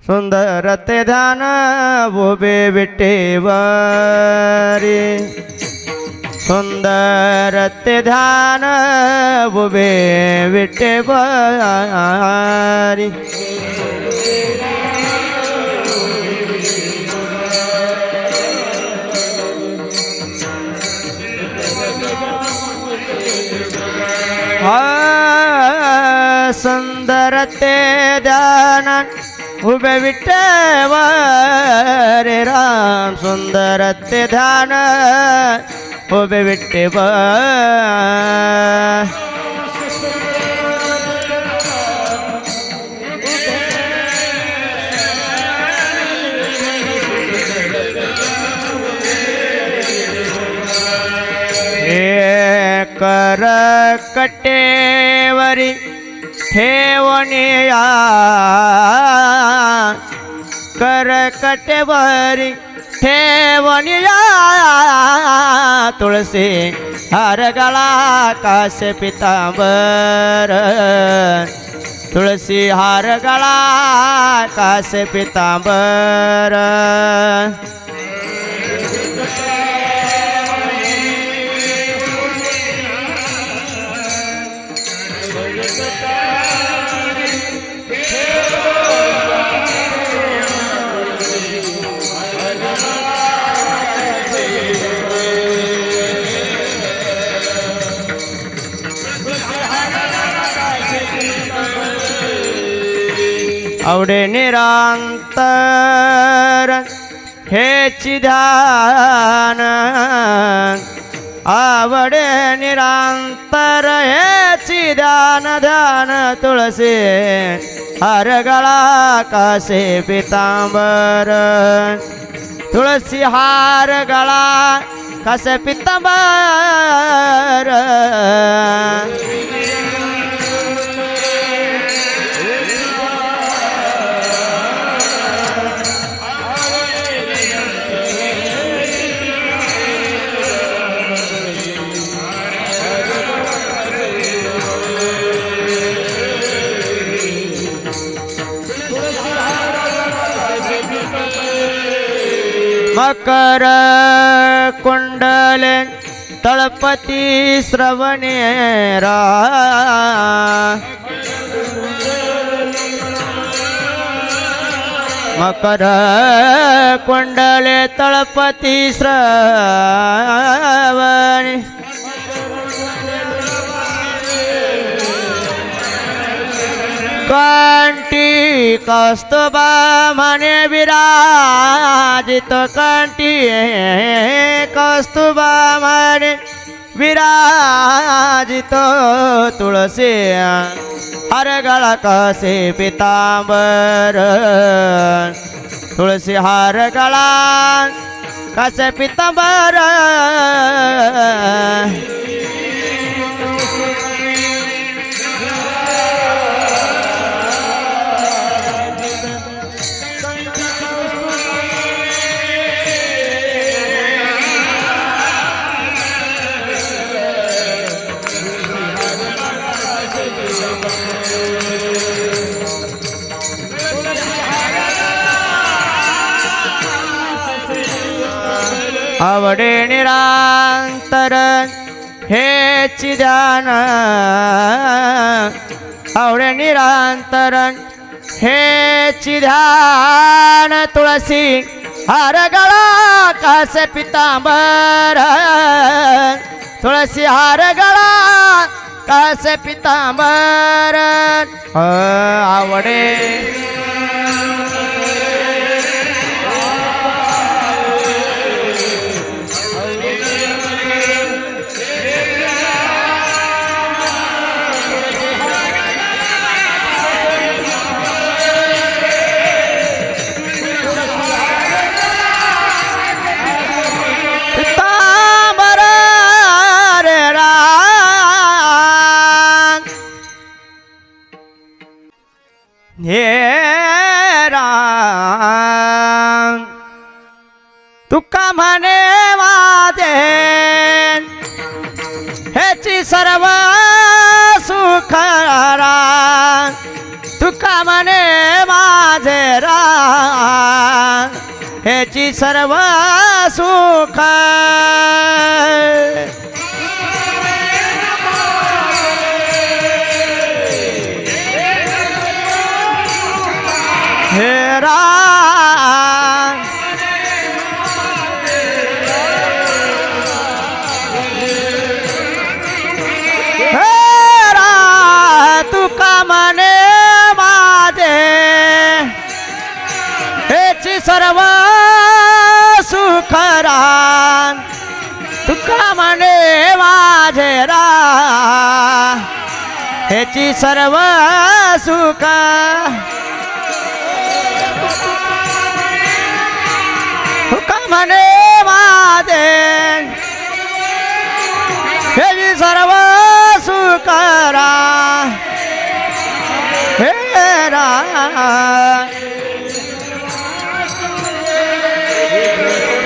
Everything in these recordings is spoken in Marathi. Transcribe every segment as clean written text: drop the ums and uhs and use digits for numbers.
सुंदर ते ध्यान उभे विटेवरी सुंदर ते ध्यान उभे विटेवरी सुंदर ते ध्यान उभे विठ्ठल राम सुंदर ते ध्यान उभे विठ्ठल कर कटेवरी ठेवणिया कर कटेवरी ठेवणिया तुळसी हार गळा कासे पितांबर तुळसी हार गळा कासे पितांबर आवडे निरांतर हेची ध्यान आवडे निरांतर हेची ध्यान ध्यान तुळसी हार गळा कासे पितांबर तुळसी हार गळा कासे पितांबर मकर कुंडले तळपती श्रवणेरा मकर कुंडले तळपती श्रवणे कंठी कौस्तुभा म्हणे विराजित कंठी कौस्तुभा म्हणे विराजित तुळसी हार गळा कासे पितांबर तुळसी हार गळा कासे पितांबर आवडे निरांतर हेची ध्यान आवडे निरांतर हेची ध्यान तुळसी हार गळा कासे पितांबर तुळसी हार गळा कासे पितांबर आवडे हे राम तुका म्हणे माझे हेची सर्व सुख राम तुका म्हणे माझे राम हेची सर्व सुख हे राम हे राम तुका म्हणे माझे हेची सर्व सुख राम तुका म्हणे माझे रा हेची सर्व सुख तुका म्हणे माझे हेची सर्व सुख रा हे रा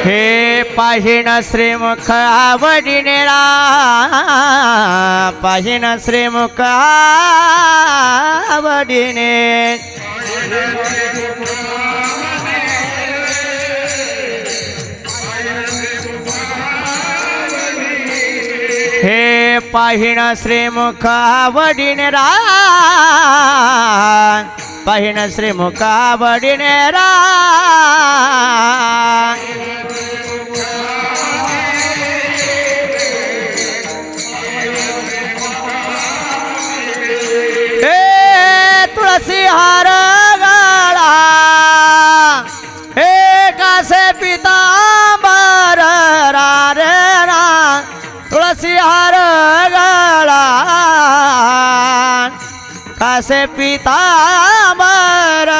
हे पाहिन श्रीमुख आवडीने रा पाहिन श्रीमुख आवडीने हे पाहिन श्रीमुख आवडीने रा पाहिन श्रीमुख आवडीने रा तुळसी हार गळा हे कासे पितांबर रा रे रा तुळसी हार गळा कासे पितांबर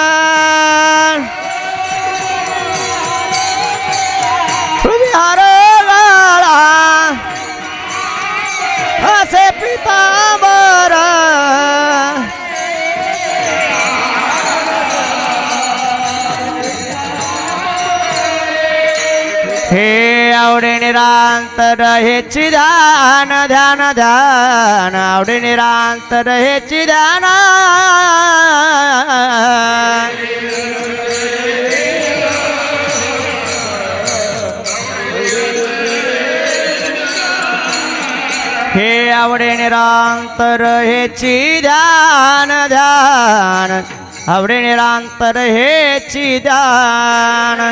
तुळसी हार गळा कासे पितांबर हे आवडे निरांतर हेची ध्यान ध्यान ध्यान आवडे निरांतर हेची ध्यान हे आवडे निरांतर हेची ध्यान ध्यान आवडे निरांतर हेची ध्यान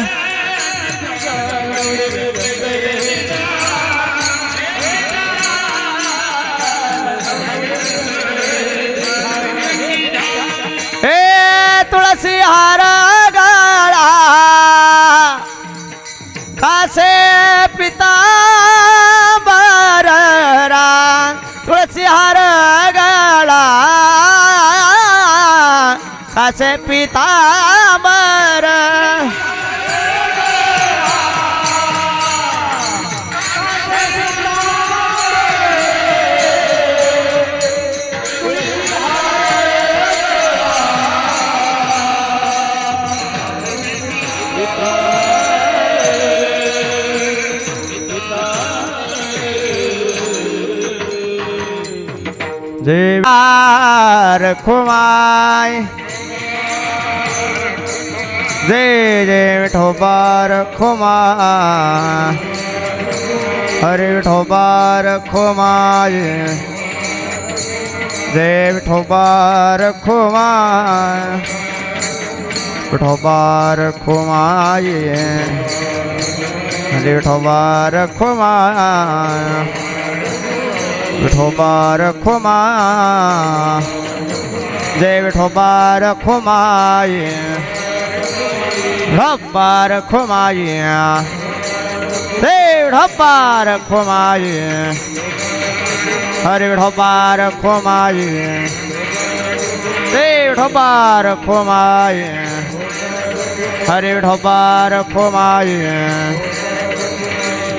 हे तुळसी हार गळा कासे पितांबर रा तुळसी हार गळा कासे पितांबर जय रखुमाय जय जय विठोबा रखुमाय हरे विठोबा रखुमाय जय विठोबा रखुमाय विठोबा रखुमाय हरे विठोबा रखुमाय विठोबा रखुमाय जय विठोबा रखुमाय विठोबा रखुमाय जय विठोबा रखुमाय हरे विठोबा रखुमाय जय विठोबा रखुमाय हरे विठोबा रखुमाय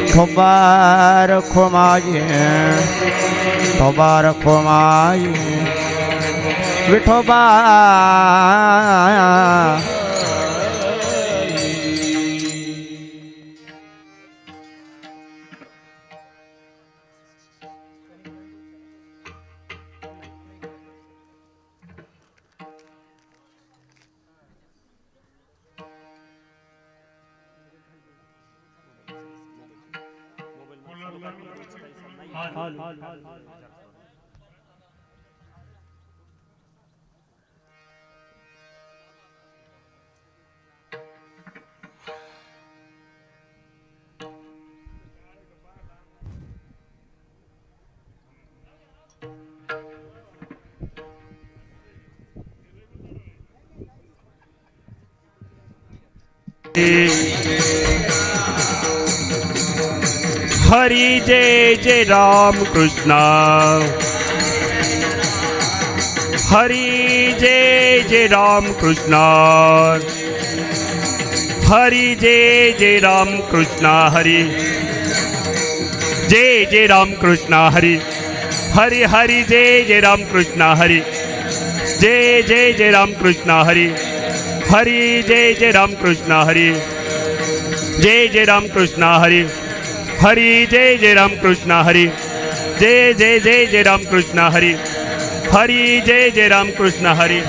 विठोबा रखुमाय विठोबा रखुमाय विठोबा हरी जय जय राम कृष्ण हरी जय जय राम कृष्ण हरी जय जय राम कृष्ण हरी जय जय राम कृष्ण हरी हरी हरी जय जय राम कृष्ण हरी जय जय जय राम कृष्ण हरी हरी जय जय राम कृष्ण हरी जय जय राम कृष्ण हरी हरी जय जय राम कृष्ण हरी जय जय जय जय राम कृष्ण हरी हरी जय जय राम कृष्ण हरी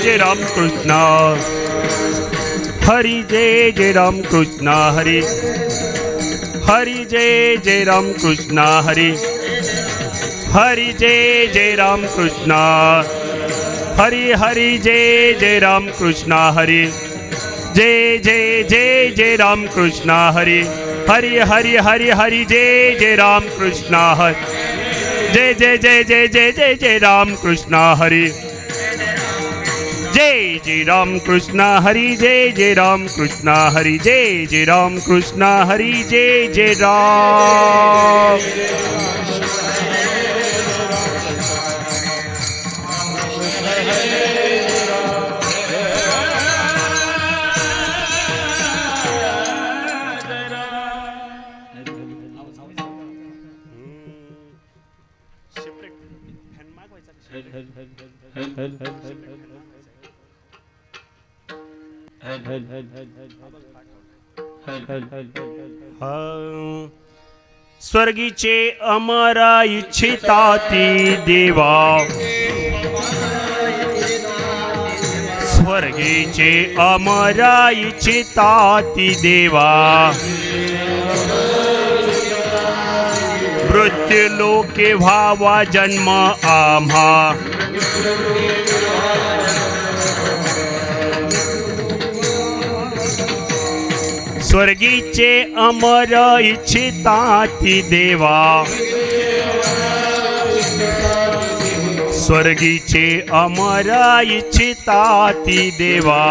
जय राम कृष्ण हरी जय राम कृष्ण हरी हरी जय राम कृष्ण हरी हरी जय राम कृष्ण हरी जय राम कृष्ण हरी जय राम कृष्ण हरी हरी जय राम कृष्ण हरी जय राम कृष्ण हरी जय राम कृष्ण हरी जय राम कृष्ण हरी जय राम कृष्ण हरी जय राम स्वर्गीचे अमरा इच्छिताती देवा स्वर्गीचे अमरा इच्छिताती देवा मृत्यू लोके व्हावा जन्म आम्हा स्वर्गीचे अमर इच्छिताती देवा स्वर्गीचे अमर इच्छिताती देवा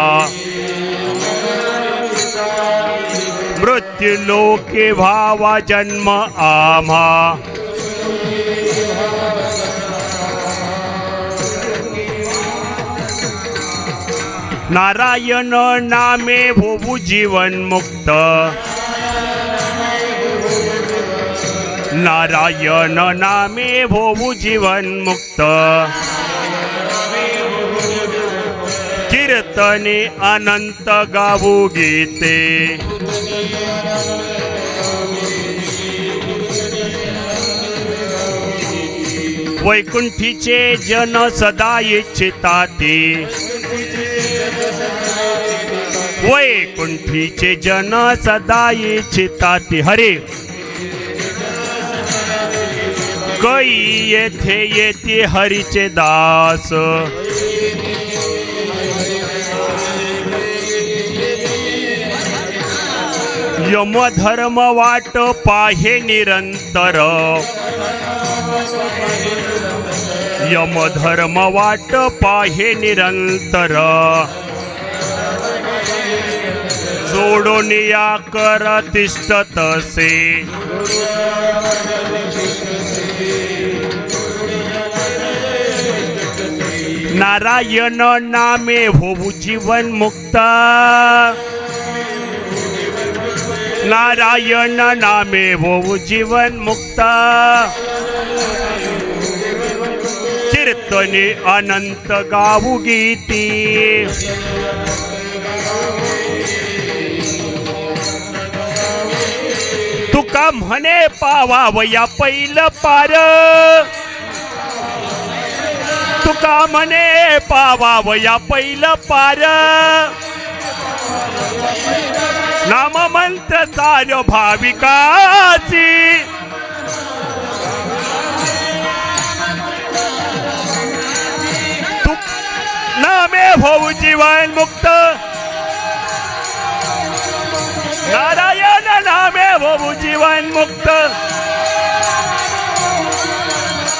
मृत्यू लोके व्हावा जन्म आम्हा नारायण नामे होऊ जीवन मुक्त नारायण नामे होऊ जीवन मुक्त कीर्तने अनंत गावू गीते वैकुंठीचे जन सदा इच्छिताती वैकुंठीचे जन सदा इच्छिताती हरे कै येथे येते हरीचे दास यमधर्म वाट पाहे निरंतर यमधर्म वाट पाहे निरंतर जोडून या कर तिष्ठतसे नारायण नामे होऊ जीवन मुक्त नारायण नामे होऊ जीवन मुक्त कीर्तने अनंत गावू गीती तुका म्हणे पावावया पहिलं पार तुका म्हणे पावावया पहिलं पार नाम मंत्र चाल भाविकाची तू नामे होऊ जीवन मुक्त नारायण नामे होऊ जीवन मुक्त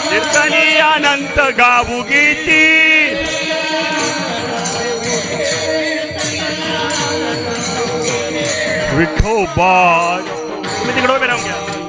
कीर्तनी अनंत गावू गीती विठोबा मी तिकडे उभे राहून घ्या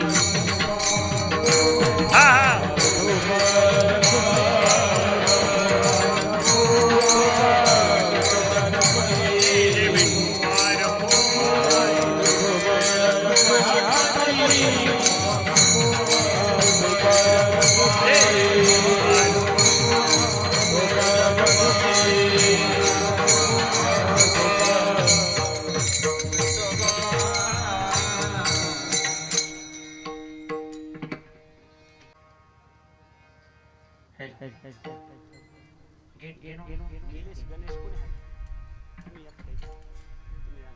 गणेश गणेश कोणी आहे तुम्ही या पुढे. तुम्ही या.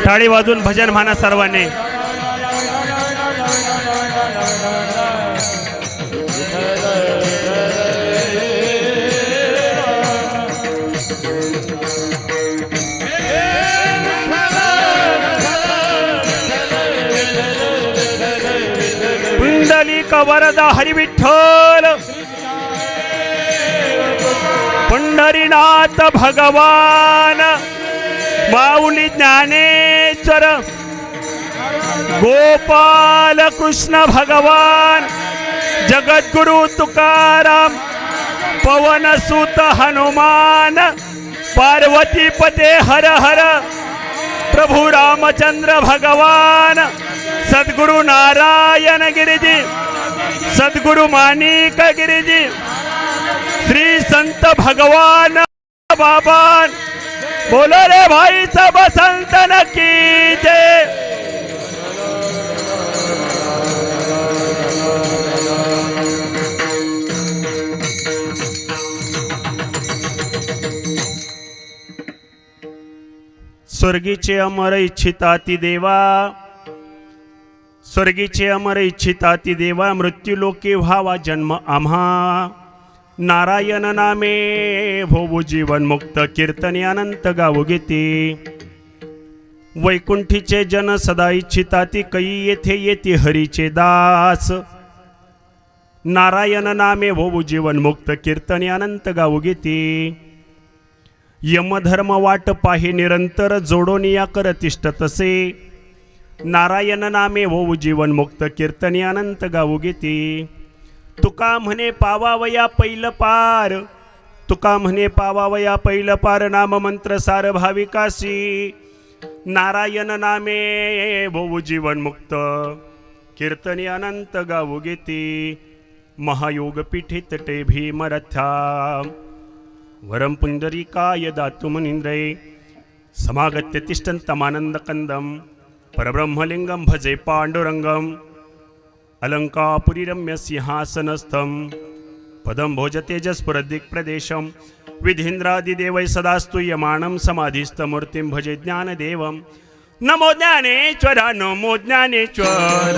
टाळी वाजून भजन म्हणा सर्वांनी. पुंडलिक वरदा हरी विठ्ठल, पंढरीनाथ भगवान, माऊली ज्ञानेश्वर, गोपाल कृष्ण भगवान, जगद्गुरु तुकाराम, पवन सुत हनुमान, पार्वती पते हर हर, प्रभु रामचंद्र भगवान, सद्गुरु नारायण गिरिजी, सद्गुरु माणिक गिरिजी, श्री संत भगवान बाबा, बोलो रे भाई सब संतन की जय। स्वर्गीचे अमर इच्छिताती देवा, स्वर्गीचे अमर इच्छिताती देवा, मृत्यूलोकी व्हावा जन्म आम्हा, नारायण नामे भोवू जीवन मुक्त, कीर्तने अनंत गाऊ गीते, वैकुंठीचे जन सदा इच्छिताती, कै येथे येते हरीचे दास, नारायण नामे भोवू जीवन मुक्त, कीर्तने अनंत गाऊ गीते, यमधर्म वाट पाहे निरंतर, जोडून या करतिष्ठ तसे, नारायण नामे होऊ जीवन मुक्त, कीर्तने अनंत गाऊ गीते, तुका म्हणे पावावया पैल पार, तुका म्हणे पावावया पैल पार, नाम मंत्र सार भाविकासी, नारायण नामे होऊ जीवन मुक्त, कीर्तने अनंत गाऊ गीते, महायोग पीठित ते भीमरथा, वरम पुंडरीकाय दातुमनिंद्रये, समागत्य तिष्ठन्तमानंद कंदम, परब्रह्मलिंगम भजे पांडुरंगम, अलंकापुरी रम्य सिंहासनस्थम, पदम भोजतेजस्फुरदिक्प्रदेशम, विधीन्द्रादिदेवै सदा स्तूयमानं, समाधिस्थमूर्तिं भजे ज्ञानदेवं, नमो ज्ञानेश्वर, नमो ज्ञानेश्वर।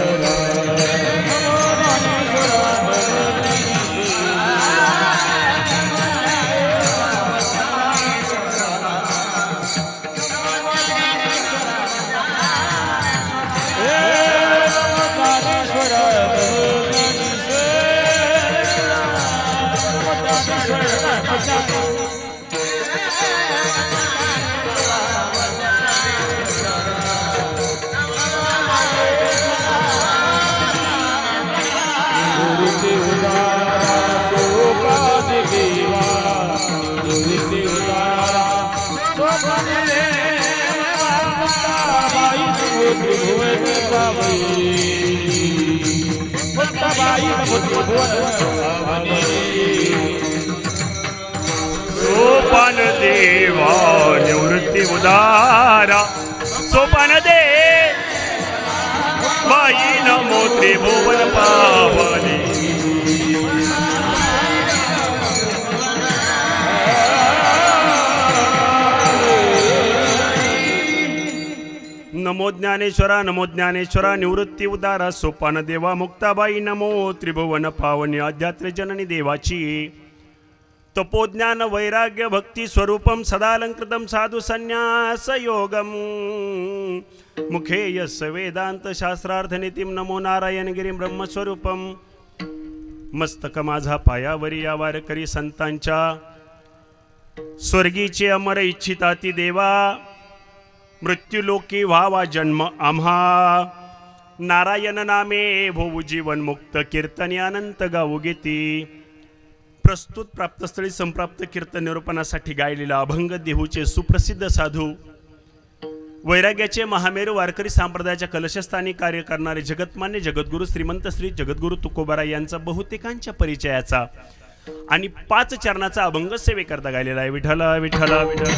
सोपान देवा निवृत्ती उदारा, सोपान दे बाई नमो त्रिभुवन पावनी, नमो ज्ञानेश्वरा, नमो ज्ञानेश्वरा, निवृत्ती उदारा, सोपान देवा मुक्ताबाई, नमो त्रिभुवन पावनी, आध्यात्म जननी देवाची, तपोज्ञान वैराग्य भक्ती स्वरूपम, सदालंकृतम साधु संन्यास योगम, मुखे यस वेदांत शास्त्रार्थ नीतिम, नमो नारायण गिरीम ब्रह्मस्वरूपम, मस्तक माझा पायावरी या वारकरी संतांच्या, स्वर्गीचे अमर इच्छिताती देवा, मृत्यूलोकी व्हावा जन्म आम्हा, नारायण नामे भोवू जीवन मुक्त, कीर्तने अनंत गाऊ गीते, प्रस्तुत प्राप्तस्थळी संप्राप्त कीर्तन निरूपणासाठी गायलेला अभंग देहूचे सुप्रसिद्ध साधू, वैराग्याचे महामेरू वारकरी संप्रदायाच्या कलशस्थानी कार्य करणारे जगतमान्य जगद्गुरु श्रीमंत श्री जगद्गुरु तुकोबाराय यांचा बहुतेकांच्या परिचयाचा आणि 5 चरणाचा अभंग सेवेकरता गायलेला आहे. विठ्ठल विठ्ठल विठ्ठल.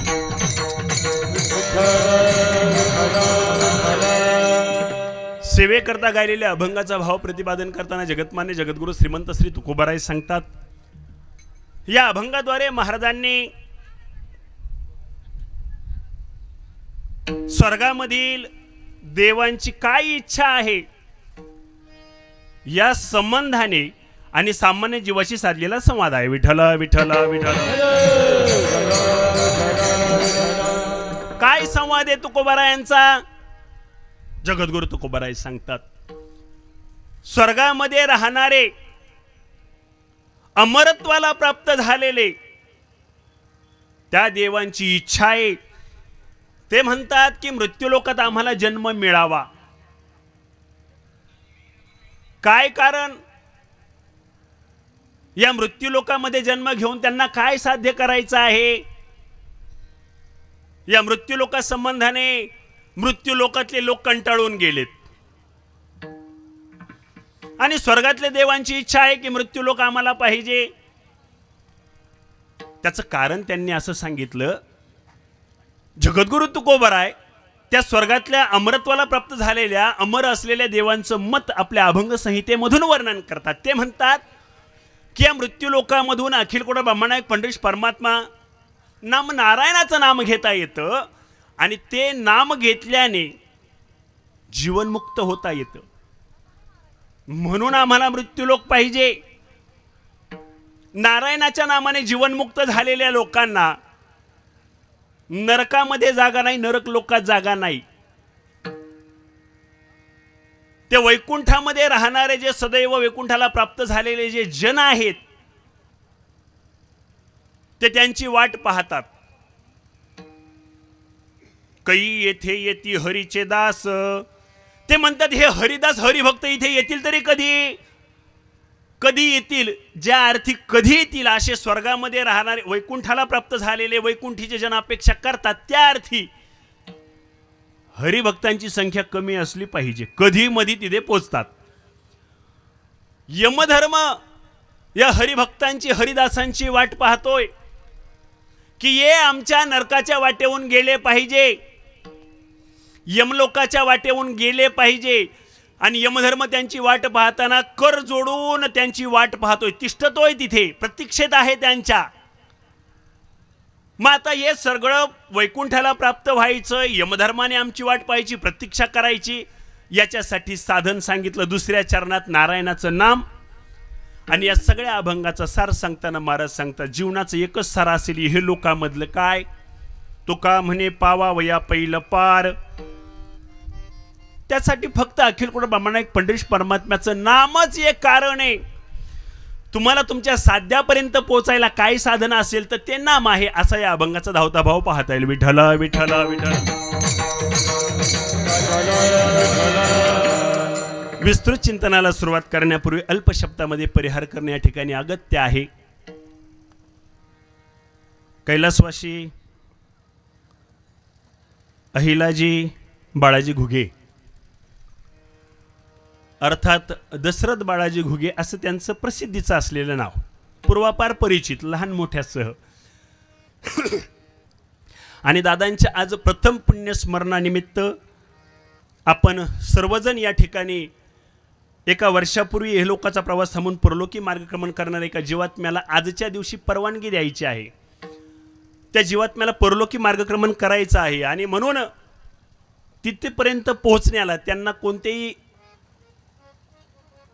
सेवेकरता गायलेल्या अभंगाचा भाव प्रतिपादन करताना जगतमान्य जगद्गुरु श्रीमंत श्री तुकोबाराय सांगतात, या अभंगाद्वारे महाराजांनी स्वर्गामधील देवांची काय इच्छा आहे या संबंधाने आणि सामान्य जीवाशी साधलेला संवाद आहे. विठ्ठल विठ्ठल विठ्ठल. काय संवाद आहे तुकोबारायांचा? जगद्गुरु तुकोबाराय सांगतात, स्वर्गामध्ये राहणारे अमरत्वाला प्राप्त झालेले त्या देवांची इच्छा आहे. ते म्हणतात की मृत्यूलोकात आम्हाला जन्म मिळावा, काय कारण? या मृत्यू लोकामध्ये जन्म घेऊन त्यांना काय साध्य करायचं आहे? या मृत्यू लोका संबंधाने मृत्यू लोकातले लोक कंटाळून गेलेत आणि स्वर्गातल्या देवांची इच्छा आहे की मृत्यू लोक आम्हाला पाहिजे. त्याचं कारण त्यांनी असं सांगितलं, जगद्गुरु तुकोबराय त्या स्वर्गातल्या अमरत्वाला प्राप्त झालेल्या अमर असलेल्या देवांचं मत आपल्या अभंग संहितेमधून वर्णन करतात. ते म्हणतात की या मृत्यू लोकामधून अखिल कोटा ब्रह्मनायक पंढरीश परमात्मा नाम नारायणाचं नाम घेता येतं आणि ते नाम घेतल्याने जीवनमुक्त होता येतं. म्हणून आम्हाला मृत्यूलोक पाहिजे. नारायणाच्या नामाने जीवनमुक्त झालेल्या लोकांना नरकामध्ये जागा नाही, नरक लोकात जागा नाही. ते वैकुंठामध्ये राहणारे जे सदैव वैकुंठाला प्राप्त झालेले जे जन आहेत ते त्यांची वाट पाहतात. कै येथे येती हरीचे दास. ते म्हणतात हे हरिदास हरिभक्त इथे येतील तरी कधी? कधी येतील? ज्या अर्थी कधी येतील असे स्वर्गामध्ये राहणारे वैकुंठाला प्राप्त झालेले वैकुंठीचे जन अपेक्षा करतात, त्या अर्थी हरिभक्तांची संख्या कमी असली पाहिजे. कधी मधी तिथे पोचतात. यमधर्म या हरिभक्तांची हरिदासांची वाट पाहतोय की ये आमच्या नरकाच्या वाटेहून गेले पाहिजे, यमलोकाच्या वाटेहून गेले पाहिजे. आणि यमधर्म त्यांची वाट पाहताना कर जोडून त्यांची वाट पाहतोय, तिष्ठतोय तिथे, प्रतीक्षेत आहे त्यांच्या. मग आता हे सगळं वैकुंठाला प्राप्त व्हायचं, यमधर्माने आमची वाट पाहायची, प्रतीक्षा करायची. याच्यासाठी साधन सांगितलं दुसऱ्या चरणात नारायणाचं नाम. आणि या सगळ्या अभंगाचा सार सांगताना महाराज सांगतात जीवनाचं एकच सार असेल हे लोकांमधलं काय? तुका म्हणे पावा वया पहिलं पार. त्यासाठी फक्त अखिल कोटा ब्रह्मनायक पंढरीश परमात्म्याचं नामच एक कारण आहे. तुम्हाला तुमच्या साध्यापर्यंत पोहोचायला काय साधन असेल तर ते नाम आहे, असा या अभंगाचा धावता भाव पाहता येईल. विठ्ठल विठ्ठल विठ्ठल. विस्तृत चिंतनाला सुरुवात करण्यापूर्वी अल्प शब्दामध्ये परिहार करणे या ठिकाणी अगत्य आहे. कैलासवासी अहिलाजी बाळाजी घुगे अर्थात दशरथ बाळाजी घुगे असं त्यांचं प्रसिद्धीचं असलेलं नाव, पूर्वापार परिचित लहान मोठ्यासह. आणि दादांच्या आज प्रथम पुण्यस्मरणानिमित्त आपण सर्वजण या ठिकाणी एका वर्षापूर्वी हे लोकाचा प्रवास थांबून परलोकी मार्गक्रमण करणाऱ्या एका जीवात्म्याला आजच्या दिवशी परवानगी द्यायची आहे. त्या जीवात्म्याला परलोकी मार्गक्रमण करायचं आहे आणि म्हणून तिथेपर्यंत पोहोचण्याला त्यांना कोणतेही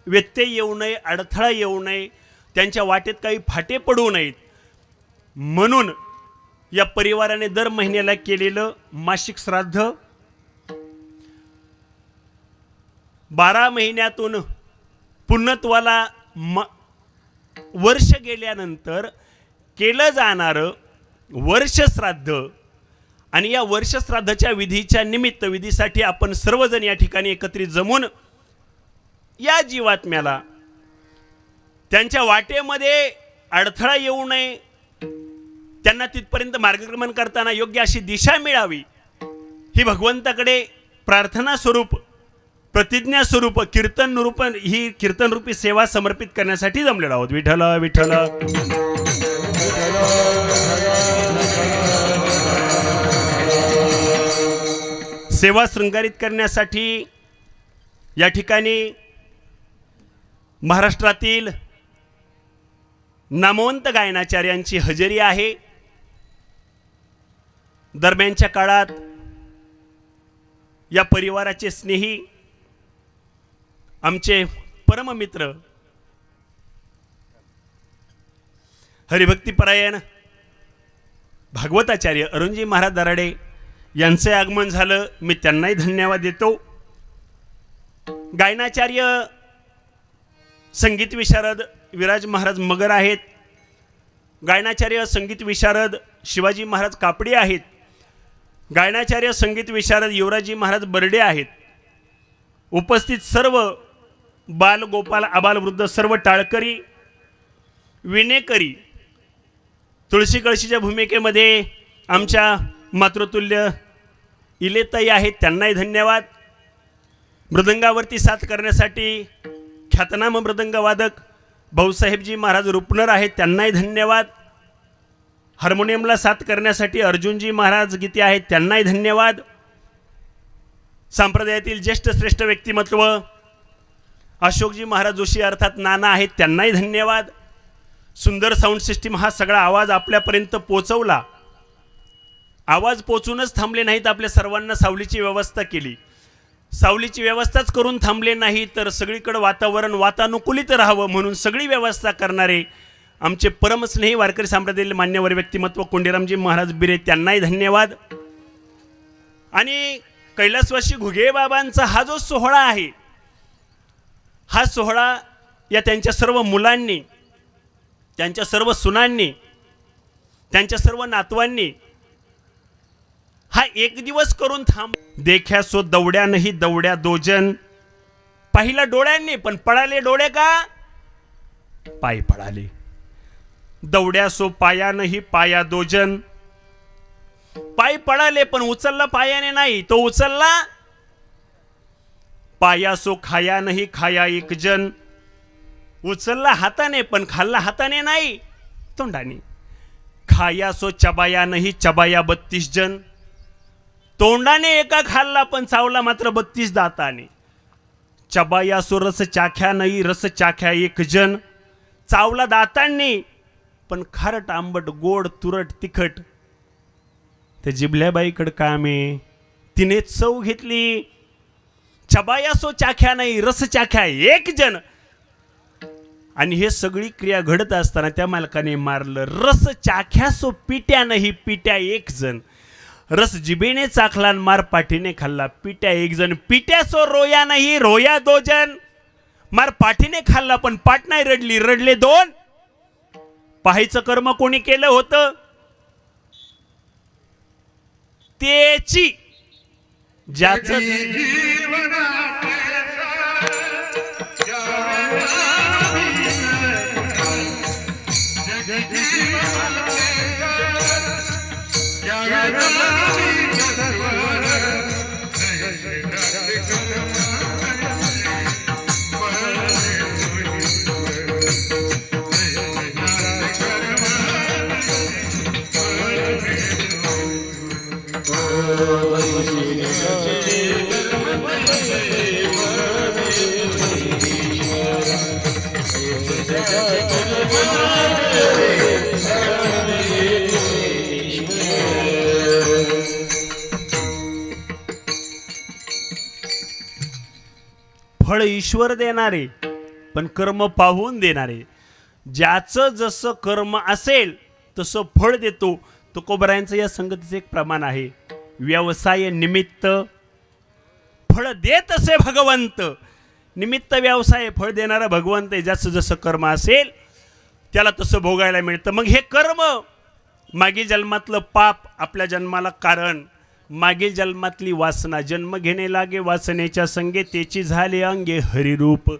व्यत्यय येऊ नये, अडथळा येऊ नये, त्यांच्या वाटेत काही फाटे पडू नयेत म्हणून या परिवाराने दर महिन्याला केलेलं मासिक श्राद्ध 12 महिन्यातून पुण्यत्वाला वर्ष गेल्यानंतर केलं जाणारं वर्ष श्राद्ध. आणि या वर्ष श्राद्धाच्या विधीच्या निमित्त विधीसाठी आपण सर्वजण या ठिकाणी एकत्रित जमून या जीवात्म्याला त्यांच्या वाटेमध्ये अडथळा येऊ नये, त्यांना तिथपर्यंत मार्गक्रमण करताना योग्य अशी दिशा मिळावी ही भगवंताकडे प्रार्थना स्वरूप, प्रतिज्ञा स्वरूप, कीर्तन रूप ही कीर्तन रूपी सेवा समर्पित करण्यासाठी जमलेलो आहोत. विठ्ठल विठ्ठल. सेवा शृंगारित करण्यासाठी या ठिकाणी महाराष्ट्रातील नामवंत गायनाचार्यांची हजेरी आहे. दरम्यानच्या काळात या परिवाराचे स्नेही आमचे परममित्र हरिभक्तीपरायण भागवताचार्य अरुणजी महाराज दराडे यांचे आगमन झालं. मी त्यांनाही धन्यवाद देतो. गायनाचार्य संगीत विशारद विराज महाराज मगर आहेत. गायनाचार्य संगीत विशारद शिवाजी महाराज कापडे आहेत. गायनाचार्य संगीत विशारद युवराजी महाराज बर्डे आहेत. उपस्थित सर्व बाल गोपाल आबाल वृद्ध सर्व टाळकरी विनेकरी तुळशी कळशीच्या भूमिकेमध्ये आमच्या मातृतुल्य इलेताई आहेत, त्यांनाही धन्यवाद. मृदंगावरती साथ करण्यासाठी ख्यातनाम मृदंगवादक भाऊसाहेबजी महाराज रुपनर आहेत, त्यांनाही धन्यवाद. हार्मोनियमला साथ करण्यासाठी अर्जुनजी महाराज गीते आहेत, त्यांनाही धन्यवाद. संप्रदायातील ज्येष्ठ श्रेष्ठ व्यक्तिमत्व अशोकजी महाराज जोशी अर्थात नाना आहेत, त्यांनाही धन्यवाद. सुंदर साऊंड सिस्टीम हा सगळा आवाज आपल्यापर्यंत पोचवला. आवाज पोचूनच थांबले नाहीत, आपल्या सर्वांना सावलीची व्यवस्था केली. सावलीची व्यवस्थाच करून थांबले नाही तर सगळीकडे वातावरण वातानुकूलित राहावं म्हणून सगळी व्यवस्था करणारे आमचे परमस्नेही वारकरी संप्रदायातील मान्यवर व्यक्तिमत्व कोंडीरामजी महाराज बिरे, त्यांनाही धन्यवाद. आणि कैलासवासी घुगे बाबांचा हा जो सोहळा आहे, हा सोहळा या त्यांच्या सर्व मुलांनी, त्यांच्या सर्व सुनांनी, त्यांच्या सर्व नातवांनी हा एक दिवस करून थांब. देख्या सो दवड्या नाही दवड्या दोजन, पाहिला डोळ्यांनी पण पळाले डोळे का, पाय पळाले. दवड्या सो पाया नाही पाया दोजन, पाय पळाले पण उचलला पायाने नाही, तो उचलला पाया सो खाया नाही खाया एक जन, उचलला हाताने पण खाल्ला हाताने नाही, तोंडाने. खाया सो चबाया नाही चबाया 32 जन, तोंडाने एका खाल्ला पण चावला मात्र 32 दाताने. चबाया सो रस चाख्या नाही रस चाख्या एक जन, चावला दातांनी पण खारट आंबट गोड तुरट तिखट. त्या जिबल्याबाईकडं कामे तिने चव घेतली. चबाया सो चाख्या नाही रस चाख्या एक जन. आणि हे सगळी क्रिया घडत असताना त्या मालकाने मारलं. रस चाख्या सो पिट्या नाही पिट्या एक जण. रस जिबेने चाखला मार पाठीने खाल्ला पिट्या एक जण. पिट्या सो रोया नाही रोया 2 जण. मार पाठीने खाल्ला पण पाठ नाही रडली, रडले 2. पाहायचं कर्म कोणी केलं होतं, त्याची ज्याचं फळ ईश्वर देणारे पण कर्म पाहून देणारे. ज्याचं जसं कर्म असेल तसं फळ देतो. तुकोबरायांचं या संगतीचं एक प्रमाण आहे. व्यवसाय निमित्त फळ देत असे भगवंत. निमित्त व्यवसाय फळ देणारा भगवंत आहे. ज्याचं जसं कर्म असेल त्याला तसं भोगायला मिळतं. मग हे कर्म मागील जन्मातलं पाप आपल्या जन्माला कारण, मागील जन्मातली वासना जन्म घेणे लागे वासनेच्या संगे त्याची झाले अंगे हरिरूप.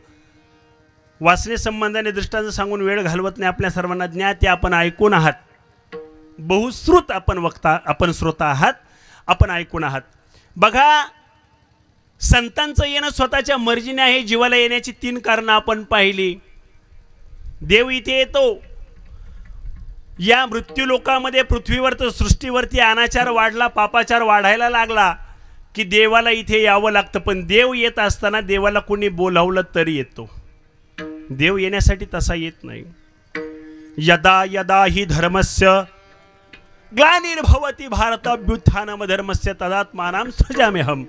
वासने संबंधाने दृष्टांत सांगून वेळ घालवत नाही. आपल्या सर्वांना ज्ञात आपण ऐकून आहात. बहुश्रुत आपण वक्ता, आपण श्रोता आहात, आपण ऐकून आहात. बघा, संतांचं येणं स्वतःच्या मर्जीने आहे. जीवाला येण्याची 3 कारणं आपण पाहिली. देव इथे येतो. या मृत्यू लोकामध्ये पृथ्वीवर तर सृष्टीवरती अनाचार वाढला, पापाचार वाढायला लागला की देवाला इथे यावं लागतं. पण देव येत असताना देवाला कोणी बोलावलं तरी येतो. देव येण्यासाठी तसा येत नाही. यदा यदा हि धर्मस्य ग्लानिर्भवति भारताभ्युत्थानम धर्मस्य तदात्मानं सृजाम्यहम्.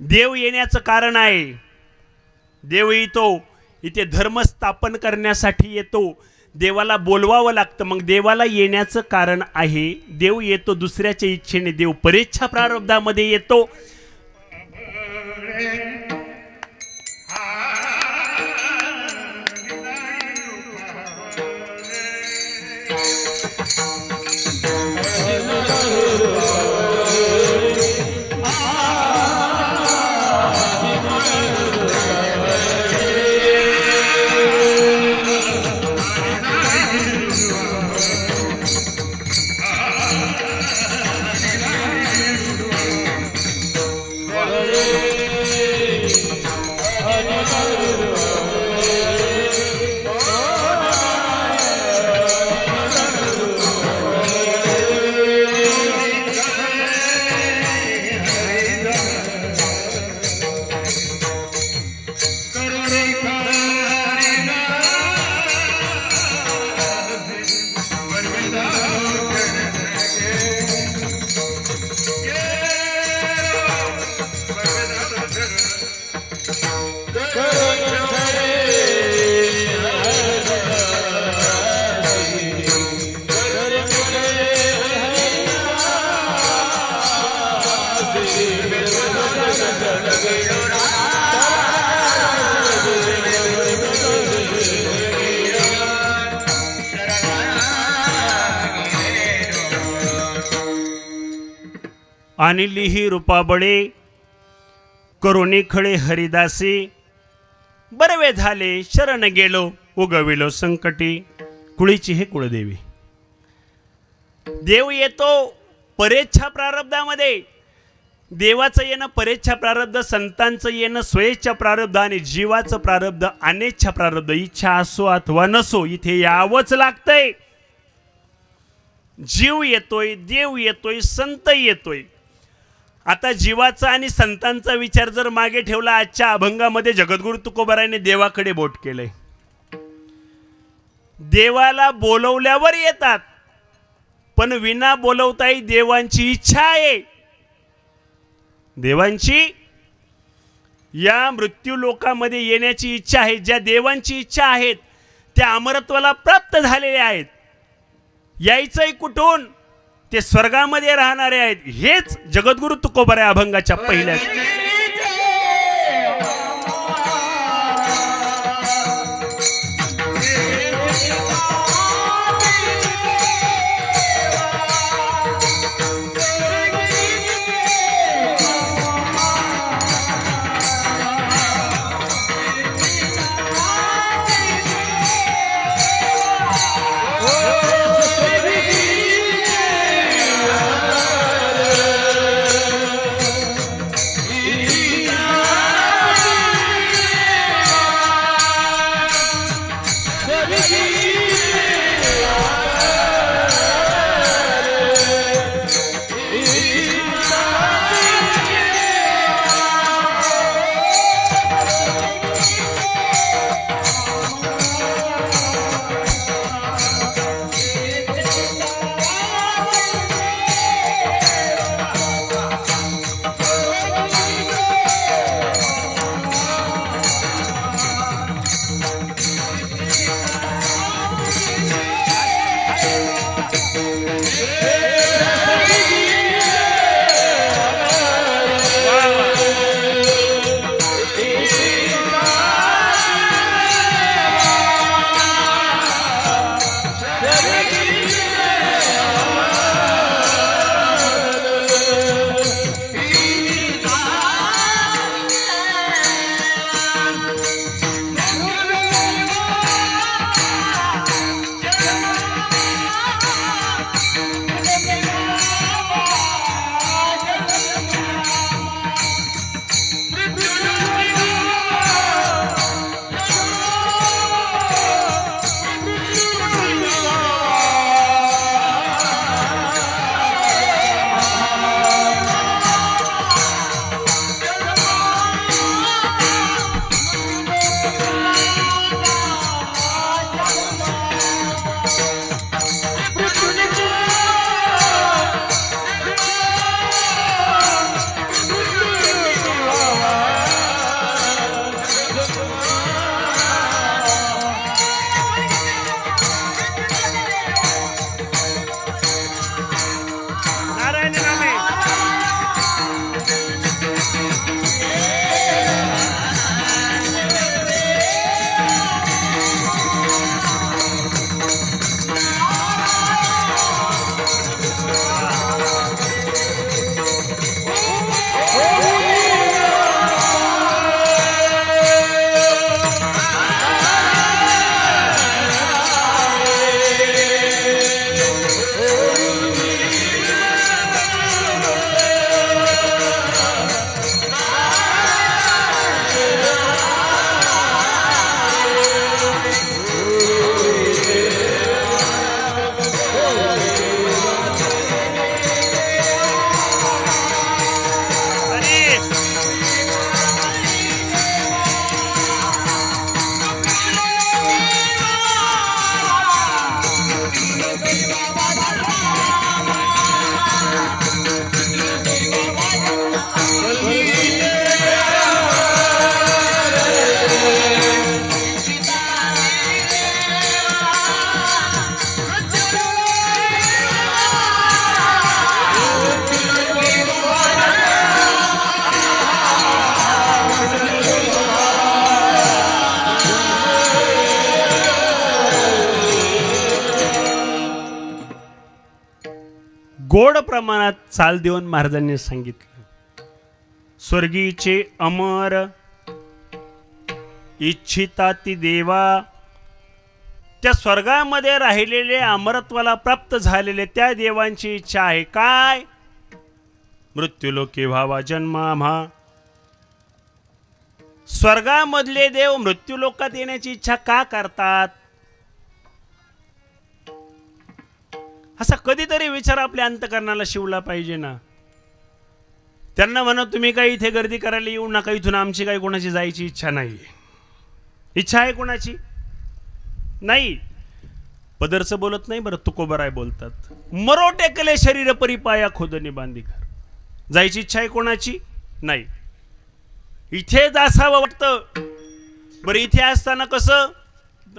देव येण्याचं कारण आहे. देव येतो इथे धर्म स्थापन करण्यासाठी येतो. देवाला बोलवावं लागतं. मग देवाला येण्याचं कारण आहे. देव येतो दुसऱ्याच्या इच्छेने. देव परेच्छा प्रारब्धामध्ये येतो. आणली ही रूपाबळे करुणी खळे हरिदासी बरवे झाले शरण गेलो उगविलो संकटी कुळीची हे कुळदेवी. देव येतो परेच्छा प्रारब्धामध्ये. देवाचं येणं परेच्छा प्रारब्ध, संतांचं येणं स्वेच्छा प्रारब्ध आणि जीवाचं प्रारब्ध अनेच्छा प्रारब्ध. इच्छा असो अथवा नसो इथे यावंच लागतंय. जीव येतोय, देव येतोय, संत येतोय. आता जीवाचा आणि संतांचा विचार जर मागे ठेवला, आजच्या अभंगामध्ये जगद्गुरु तुकोबारायने देवाकडे बोट केलंय. देवाला बोलवल्यावर येतात, पण विना बोलवताही देवांची इच्छा आहे. देवांची या मृत्यू लोकामध्ये येण्याची इच्छा आहे. ज्या देवांची इच्छा आहेत त्या अमरत्वाला प्राप्त झालेल्या आहेत. यायचंय कुठून? ते स्वर्गामध्ये राहणारे आहेत. हेच जगद्गुरु तुकोबाराय अभंगाच्या पहिल्या. गोड प्रमाणात चाल देऊन महाराजांनी सांगितलं, स्वर्गीचे अमर इच्छिता ती देवा, त्या स्वर्गामध्ये राहिलेले अमरत्वाला प्राप्त झालेले त्या देवांची इच्छा आहे काय? मृत्यूलोके व्हावा जन्म आम्हा. स्वर्गामधले देव मृत्यूलोकात येण्याची इच्छा का करतात? असा कधीतरी विचार आपल्या अंतकरणाला शिवला पाहिजे ना. त्यांना म्हणा तुम्ही काही इथे गर्दी करायला येऊ नका, इथून आमची काही कोणाची जायची इच्छा नाही. इच्छा आहे कोणाची? नाही. पदरचं बोलत नाही बरं, तुकोबराय बोलतात, मरो टेकले शरीर परी पाया खोदनी बांधी घर. जायची इच्छा आहे कोणाची? नाही. इथेच असावं वाटतं. बरं इथे असताना कसं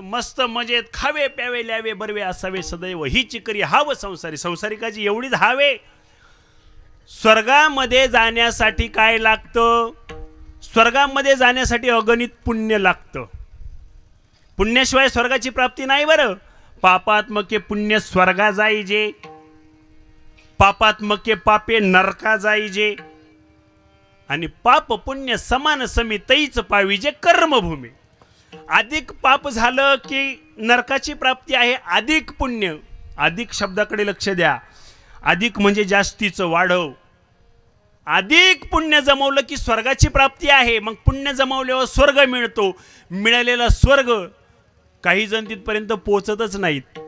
मस्त मजेत खावे प्यावे ल्यावे बरवे असावे सदैव ही चिकरी हाव संसारी. संसारिकाची एवढीच हावे. स्वर्गामध्ये जाण्यासाठी काय लागतं? स्वर्गामध्ये जाण्यासाठी अगणित पुण्य लागतं. पुण्याशिवाय स्वर्गाची प्राप्ती नाही बरं. पापात्मके पुण्य स्वर्गा जाईजे, पापात्मके पापे नरका जाईजे, आणि पाप पुण्य समान समितईच पाविजे कर्मभूमी. अधिक पाप झालं की नरकाची प्राप्ती आहे, अधिक पुण्य. अधिक शब्दाकडे लक्ष द्या. अधिक म्हणजे जास्तीचं, वाढव. अधिक पुण्य जमवलं की स्वर्गाची प्राप्ती आहे. मग पुण्य जमवल्यावर स्वर्ग मिळतो. मिळालेला स्वर्ग काही जण तिथपर्यंत पोचतच नाहीत.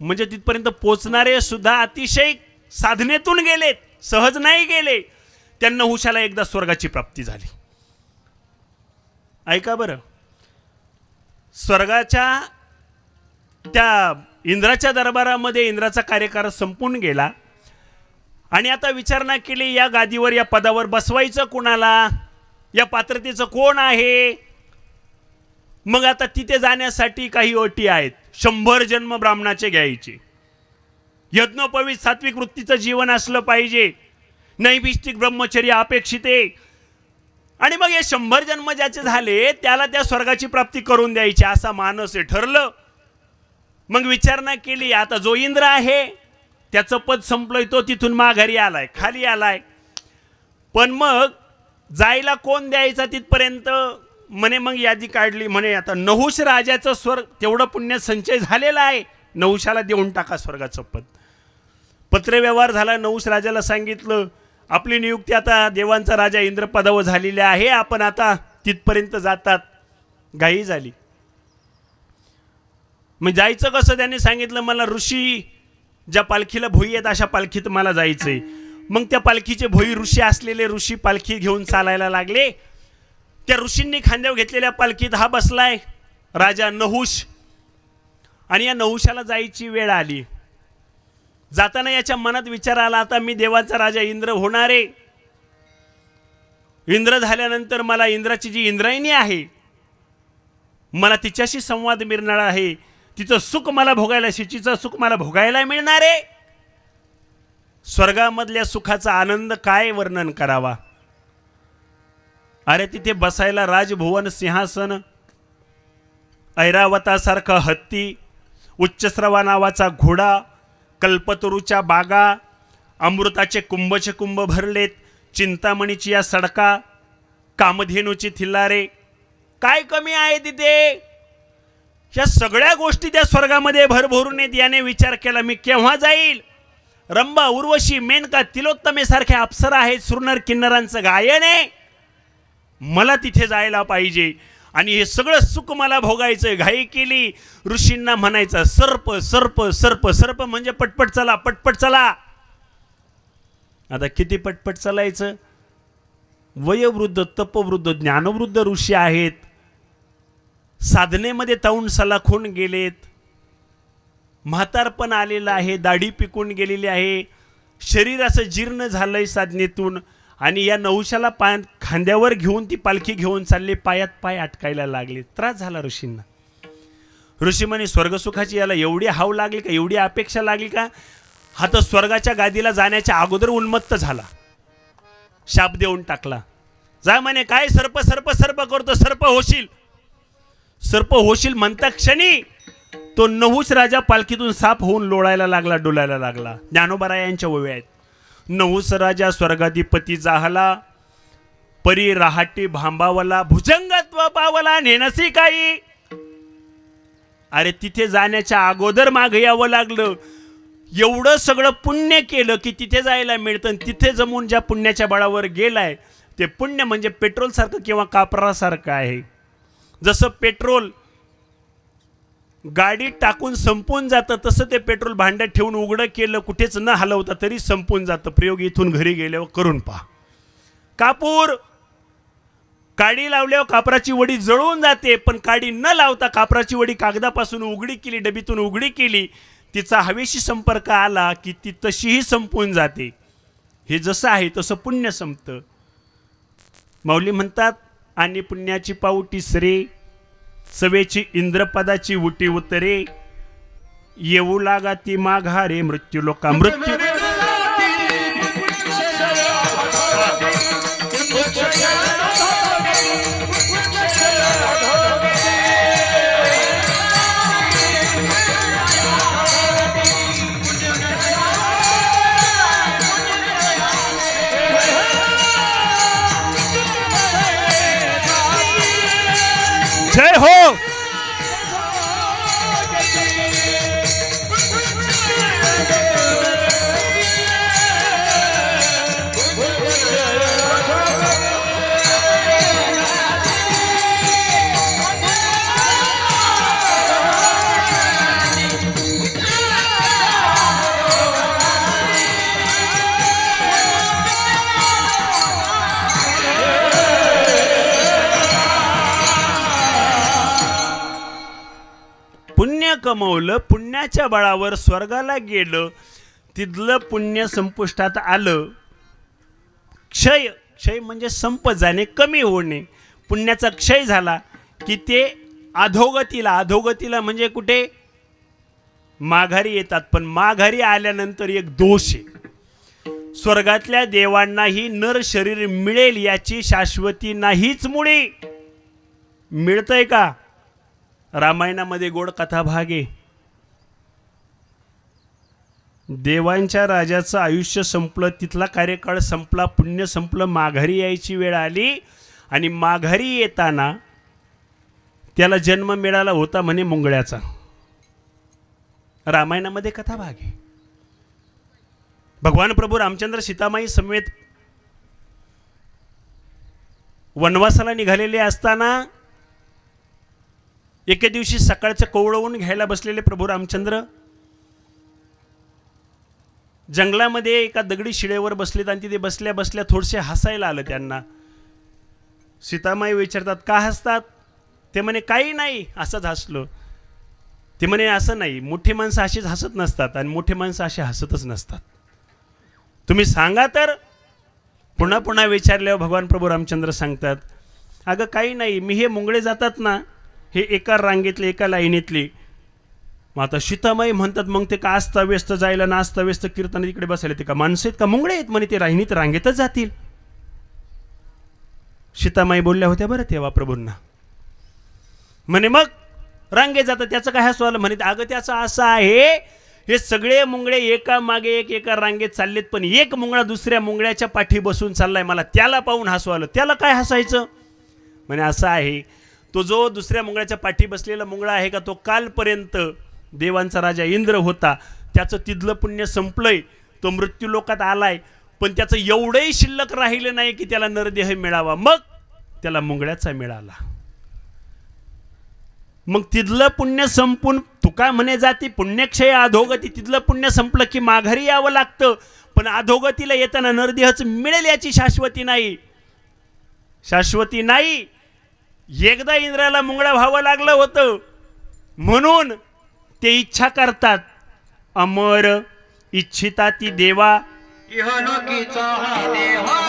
म्हणजे तिथपर्यंत पोचणारे सुद्धा अतिशय साधनेतून गेलेत, सहज नाही गेले. त्यांना हुशाला एकदा स्वर्गाची प्राप्ती झाली. ऐका बरं, स्वर्गाच्या त्या इंद्राच्या दरबारामध्ये इंद्राचा कार्यकाळ संपून गेला आणि आता विचारणा केली या गादीवर, या पदावर बसवायचं कोणाला? या पात्रतेचं कोण आहे? मग आता तिथे जाण्यासाठी काही अटी आहेत. 100 जन्म ब्राह्मणाचे घ्यायचे, यज्ञोपवीत सात्विक वृत्तीचं जीवन असलं पाहिजे, नैमिष्टिक ब्रह्मचर्य अपेक्षित आहे. आणि मग हे 100 जन्म ज्याचे झाले त्याला त्या स्वर्गाची प्राप्ती करून द्यायची असा मानस आहे. ठरलं. मग विचारणा केली. आता जो इंद्र आहे त्याचं पद संपलंय, तो तिथून माघारी आलाय, खाली आलाय. पण मग जायला कोण द्यायचा तिथपर्यंत? म्हणे मग यादी काढली. म्हणे आता नहुष राजाचं स्वर्ग तेवढं पुण्य संचय झालेला आहे, नहुषाला देऊन टाका स्वर्गाचं पद. पत्रव्यवहार झाला. नहुष राजाला सांगितलं आपली नियुक्ती आता देवांचा राजा इंद्र पदावर झालेली आहे, आपण आता तिथपर्यंत जातात. घाई झाली. मग जायचं कसं? त्यांनी सांगितलं मला ऋषी ज्या पालखीला भोई आहेत अशा पालखीत मला जायचंय. मग त्या पालखीचे भोई ऋषी असलेले ऋषी पालखी घेऊन चालायला लागले. त्या ऋषींनी खांद्यावर घेतलेल्या पालखीत हा बसलाय राजा नहुष. आणि या नहुषाला जायची वेळ आली. जाताना याच्या मनात विचार आला आता मी देवाचा राजा इंद्र होणार आहे. इंद्र झाल्यानंतर मला इंद्राची जी इंद्रायणी आहे मला तिच्याशी संवाद मिळणार आहे, तिचं सुख मला भोगायला, शिचीचं सुख मला भोगायला मिळणार आहे. स्वर्गामधल्या सुखाचा आनंद काय वर्णन करावा. अरे तिथे बसायला राजभुवन सिंहासन, ऐरावतासारखं हत्ती, उच्चस्रवा नावाचा घोडा, कल्पतरूच्या बागा, अमृताचे कुंभचे कुंभ भरलेत, चिंतामणीची या सडका, कामधेनूची थिल्लारे, काय कमी आहे तिथे? या सगळ्या गोष्टी त्या स्वर्गामध्ये भरभरून येत. याने विचार केला मी केव्हा जाईल? रंभा, उर्वशी, मेनका, तिलोत्तमे सारख्या अप्सरा आहेत, सुरनर किन्नरांचं गायन आहे, मला तिथे जायला पाहिजे आणि हे सगळं सुख मला भोगायचं. घाई केली. ऋषींना म्हणायचं सर्प सर्प सर्प. सर्प म्हणजे पटपट चला, पटपट चला. आता किती पटपट चालायचं? वयोवृद्ध, तपवृद्ध, ज्ञानवृद्ध ऋषी आहेत, साधनेमध्ये तौंड सलाखून गेलेत, म्हातारपण आलेलं आहे, दाढी पिकून गेलेली आहे, शरीर असं जीर्ण झालंय साधनेतून. आणि या नहुषाला खांद्यावर घेऊन ती पालखी घेऊन चालले, पायात पाय अटकायला लागले. त्रास झाला ऋषींना. ऋषी म्हणे स्वर्गसुखाची याला एवढी हाव लागली का, एवढी अपेक्षा लागली का? हा तर स्वर्गाच्या गादीला जाण्याच्या अगोदर उन्मत्त झाला, शाप देऊन टाकला. जा म्हणे काय सर्प सर्प सर्प करतो, सर्प होशील, सर्प होशील म्हणता क्षणी तो नहुष राजा पालखीतून साप होऊन लोळायला लागला, डोलायला लागला. ज्ञानोबा यांच्या ओव्या आहेत. नहुष राजा स्वर्गाधिपती जाहला, परी राहाटी भांबावला, भुजंगत्व पावला नेनसी काही. अरे तिथे जाण्याच्या अगोदर मागे यावं लागलं. एवढं सगळं पुण्य केलं की तिथे जायला मिळतं. तिथे जमून ज्या पुण्याच्या बळावर गेलाय ते पुण्य म्हणजे पेट्रोल सारखं किंवा कापरासारखं आहे. जसं पेट्रोल गाडीत टाकून संपून जातं तसं ते पेट्रोल भांड्यात ठेवून उघडं केलं कुठेच न हलवता तरी संपून जातं. प्रयोग इथून घरी गेल्यावर करून पहा. कापूर काडी लावल्यावर कापराची वडी जळून जाते, पण काडी न लावता कापराची वडी कागदापासून उघडी केली, डबीतून उघडी केली, तिचा हवेशी संपर्क आला की ती तशीही संपून जाते. हे जसं आहे तसं पुण्य संपतं. माऊली म्हणतात, आणि पुण्याची पाऊटी सरे, सवेची इंद्रपदाची उटी उतरे, येऊ लागा ती माघारे मृत्यू लोका. मृत्यू जय हो. पुण्य कमवलं, पुण्याच्या बळावर स्वर्गाला गेलं, तिथलं पुण्य संपुष्टात आलं. क्षय, क्षय म्हणजे संप जाणे, कमी होणे. पुण्याचा क्षय झाला की ते अधोगतीला, अधोगतीला म्हणजे कुठे माघारी येतात. पण माघारी आल्यानंतर एक दोष आहे. स्वर्गातल्या देवांनाही नर शरीर मिळेल याची शाश्वती नाहीच मुळी. मिळतंय का? रामायणामध्ये गोड कथा भाग आहे. देवांच्या राजाचं आयुष्य संपलं, तिथला कार्यकाळ संपला, पुण्य संपलं, माघारी यायची वेळ आली. आणि माघारी येताना त्याला जन्म मिळाला होता म्हणे मुंगळ्याचा. रामायणामध्ये कथा भाग आहे. भगवान प्रभू रामचंद्र सीतामाई समेत वनवासाला निघालेले असताना एके दिवशी सकाळचं कोवळवून घ्यायला बसलेले प्रभू रामचंद्र जंगलामध्ये एका दगडी शिळेवर बसलेत आणि तिथे बसल्या बसल्या थोडसे हसायला आलं त्यांना. सीतामाई विचारतात, का हसतात? ते म्हणे काही नाही, असंच हसलो. ते म्हणे असं नाही, मोठी माणसं अशीच हसत नसतात आणि मोठी माणसं अशी हसतच नसतात. तुम्ही सांगा तर. पुन्हा पुन्हा विचारल्यावर भगवान प्रभू रामचंद्र सांगतात, अगं काही नाही, मी हे मुंगळे जातात ना, हे एका रांगेतले, एका लाईनीतली. मग आता सीतामाई म्हणतात, मग ते का अस्ताव्यस्त जायला ना अस्ताव्यस्त कीर्तन इकडे बसायला ते का माणसं आहेत का मुंगळे आहेत? म्हणे ते लाईनीत रांगेतच जातील. सीतामाई बोलल्या होत्या बरं तेव्हा प्रभूंना. म्हणे मग रांगे जातात त्याचं काय हसू आलं? म्हणे अगं त्याचं असं आहे, हे सगळे मुंगळे एका मागे एक एका रांगेत चाललेत, पण एक मुंगळा दुसऱ्या मुंगळ्याच्या पाठी बसून चाललाय, मला त्याला पाहून हसू आलं. त्याला काय हसायचं? म्हणे असं आहे, तो जो दुसऱ्या मुंगळ्याच्या पाठी बसलेला मुंगळा आहे का, तो कालपर्यंत देवांचा राजा इंद्र होता. त्याचं तिथलं पुण्य संपलंय, तो मृत्यू लोकात आलाय, पण त्याचं एवढंही शिल्लक राहिलं नाही की त्याला नरदेह मिळावा. मग त्याला मुंगळ्याचा मिळाला. मग तिथलं पुण्य संपून तुका म्हणे जाती पुण्यक्षय अधोगती. तिथलं पुण्य संपलं की माघारी यावं लागतं, पण अधोगतीला येताना नरदेहच मिळेल याची शाश्वती नाही. शाश्वती नाही. एकदा इंद्राला मुंगळा व्हावं लागलं होतं, म्हणून ते इच्छा करतात. अमर इच्छिता ती देवा, इहलोकीचा हा देवा.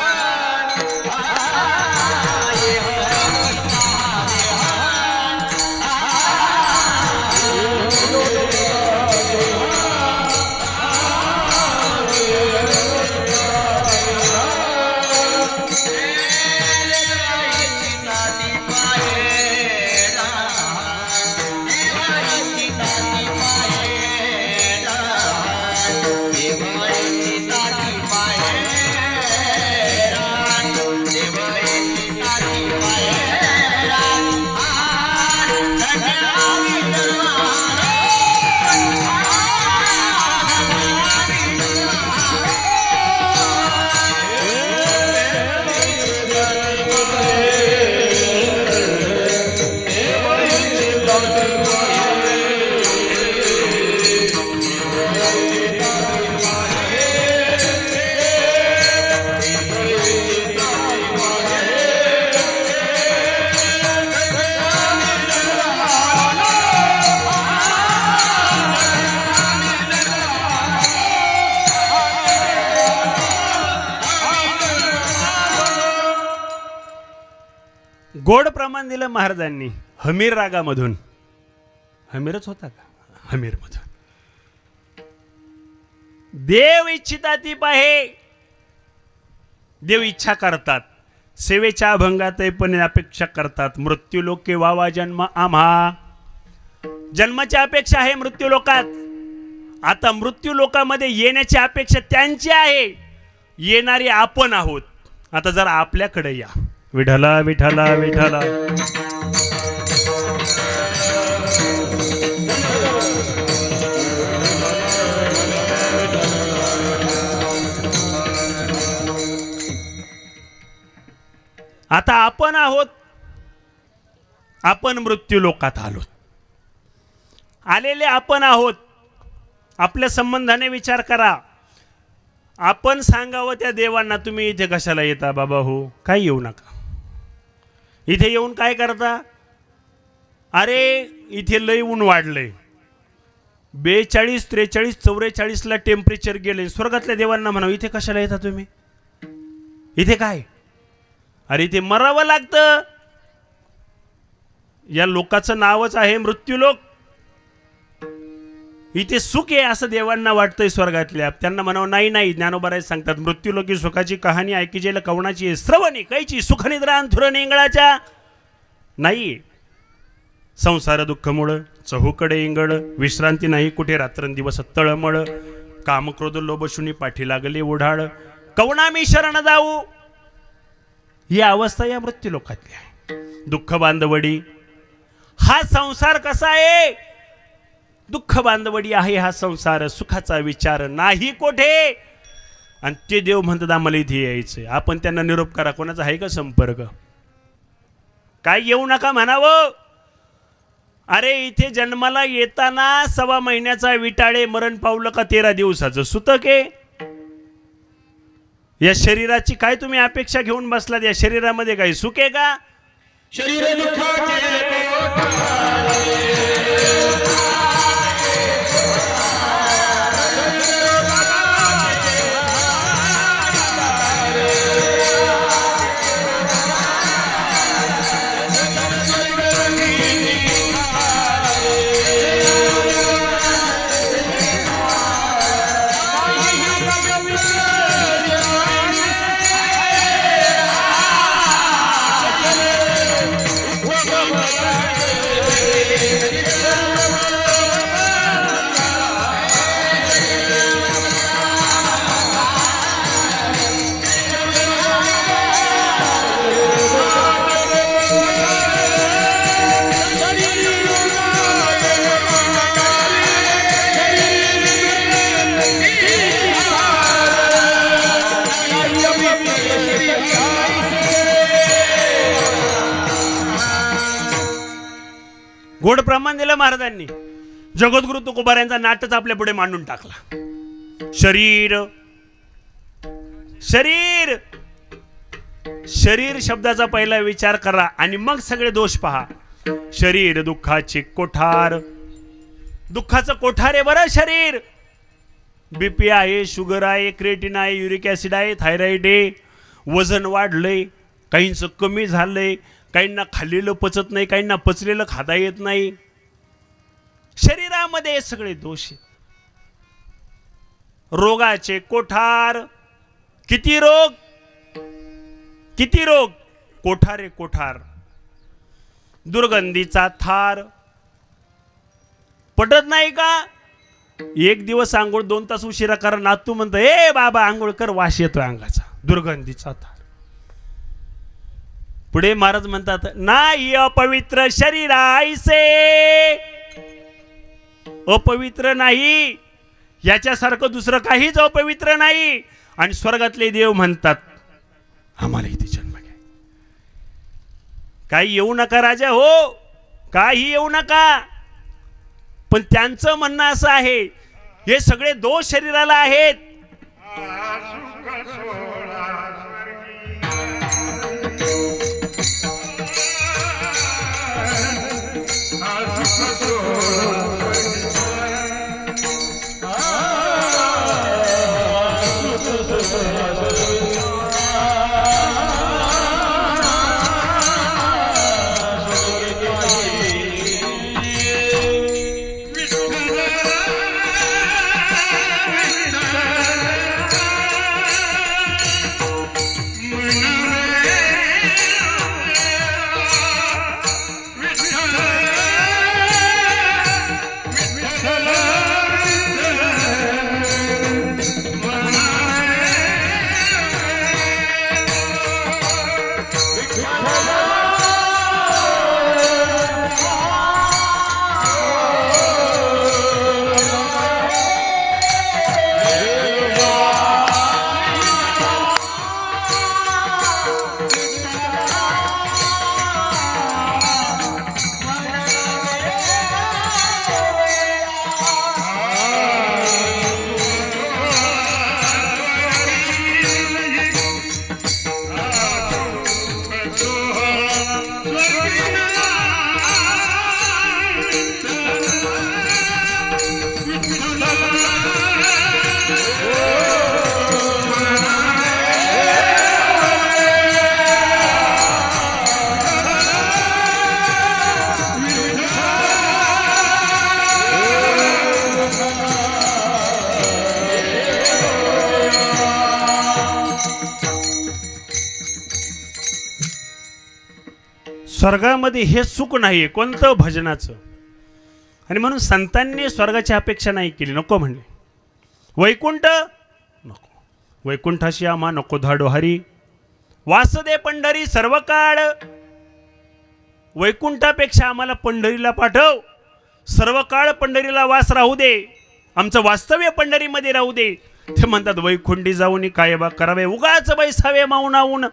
गोड प्रमाण दिलं महाराजांनी हमीर रागामधून. हमीरच होता का? हमीर मधून. देव इच्छिता ती पाहे. देव इच्छा करतात, सेवेच्या अभंगात पण अपेक्षा करतात. मृत्यू लोके वावा जन्म आम्हा. जन्माची अपेक्षा आहे मृत्यू लोकात. आता मृत्यू लोकामध्ये येण्याची अपेक्षा त्यांची आहे, येणारे आपण आहोत. आता जरा आपल्याकडे या. विठला विठला विठला. आता आपण आहोत, आपण मृत्यू लोकात आलोत. आलेले आपण आहोत. आपल्या संबंधाने विचार करा. आपण सांगावं त्या देवांना, तुम्ही इथे कशाला येता बाबा हो, काय येऊ नका. इथे येऊन काय करता? अरे इथे लय ऊन वाढलंय, 42, 43, 44ला टेम्परेचर गेले. स्वर्गातल्या देवांना म्हणावं इथे कशाला येता तुम्ही, इथे काय? अरे इथे मरावं लागतं. या लोकाचं नावच आहे मृत्यूलोक. इथे सुख आहे असं देवांना वाटतंय स्वर्गातल्या. त्यांना म्हणावं नाही नाही. ज्ञानोबा सांगतात मृत्यूलोकी सुखाची कहाणी ऐकीजेल कवणाची आहे, श्रवणी कैची सुखनिद्रा अंथुर इंगळाच्या नाही. संसार दुःखमुळं चहूकडे इंगळ, विश्रांती नाही कुठे रात्रंदिवस तळमळ. कामक्रोध लोभशुनी पाठी लागले ओढाळ, कवणा मी शरण जाऊ. ही अवस्था या मृत्यूलोकातली आहे. दुःख बांधवडी हा संसार कसा आहे? दुःख बांधवडी आहे हा संसार, सुखाचा विचार नाही कोठे. आणि ते देव म्हणतात आम्हाला इथे यायचंय. आपण त्यांना निरोप करा, कोणाचा आहे का संपर्क? काय येऊ नका म्हणावं. अरे इथे जन्माला येताना 1.25 महिन्याचा विटाळे मरण पावलं का 13 दिवसाचं सुतक आहे. या शरीराची काय तुम्ही अपेक्षा घेऊन बसलात? या शरीरामध्ये काही सुख आहे का? शरीर गोड प्रमाण दिलं महाराजांनी. जगद्गुरु तुकोबा यांचा नाटच आपल्या पुढे मांडून टाकला. शरीर शरीर शरीर शब्दाचा पहिला विचार करा आणि मग सगळे दोष पहा. शरीर दुःखाचे कोठार. दुःखाचं कोठार आहे बरं शरीर. बीपी आहे, शुगर आहे, क्रिएटिन आहे, युरिक ऍसिड आहे, थायरॉइड आहे, वजन वाढलंय, काहींचं कमी झालंय, काहींना खाल्लेलं पचत नाही, काहींना पचलेलं खाता येत नाही. शरीरामध्ये हे सगळे दोष आहेत. रोगाचे कोठार. किती रोग, किती रोग. कोठारे कोठार. दुर्गंधीचा थार. पटत नाही का? एक दिवस आंघोळ 2 तास उशिरा करा, नातू म्हणतो ए बाबा आंघोळ कर, वास येतोय अंगाचा. दुर्गंधीचा थार. पुढे महाराज म्हणतात नाही अपवित्र शरीराईसे. अपवित्र नाही, याच्यासारखं दुसरं काहीच अपवित्र नाही. आणि स्वर्गातले देव म्हणतात आम्हाला इथे जन्म घ्या. काही येऊ नका राजा हो, काही येऊ नका. पण त्यांचं म्हणणं असं आहे हे सगळे दोष शरीराला आहेत. स्वर्गामध्ये हे सुख नाही कोणतं भजनाचं. आणि म्हणून संतांनी स्वर्गाची अपेक्षा नाही केली, नको म्हणले. वैकुंठ नको, वैकुंठाशी आम्हा नको धाडो हरी, वासदे पंढरी सर्व काळ. वैकुंठापेक्षा आम्हाला पंढरीला पाठव, सर्व काळ पंढरीला वास राहू दे, आमचं वास्तव्य पंढरीमध्ये राहू दे. ते म्हणतात वैकुंठी जाऊन काय बा करावे, उगाच बैसावे मौनावून.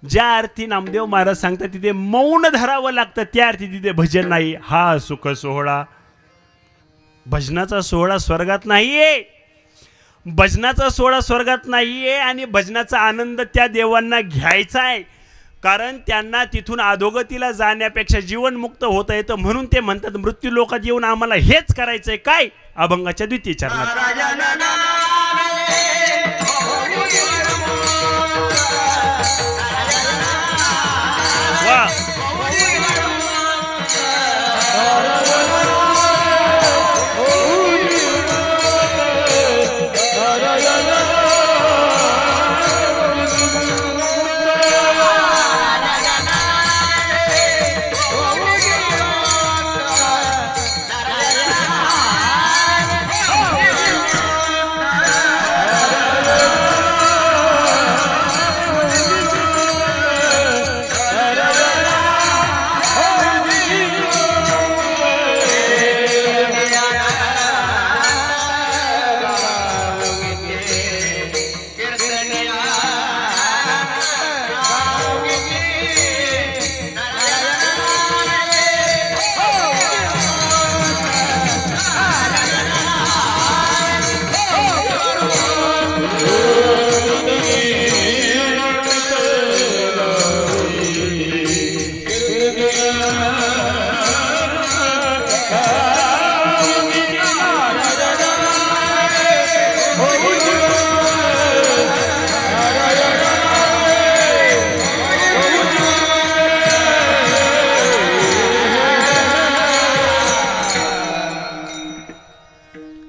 ज्या अर्थी नामदेव महाराज सांगतात तिथे मौन धरावं लागतं, त्या अर्थी तिथे भजन नाही. हा सुख सोहळा, भजनाचा सोहळा स्वर्गात नाहीये, भजनाचा सोहळा स्वर्गात नाहीये. आणि भजनाचा आनंद त्या देवांना घ्यायचा आहे, कारण त्यांना तिथून अधोगतीला जाण्यापेक्षा जीवनमुक्त होता येतं. म्हणून ते म्हणतात मृत्यू लोकात येऊन आम्हाला हेच करायचंय. काय? अभंगाच्या द्वितीय चरणात. वा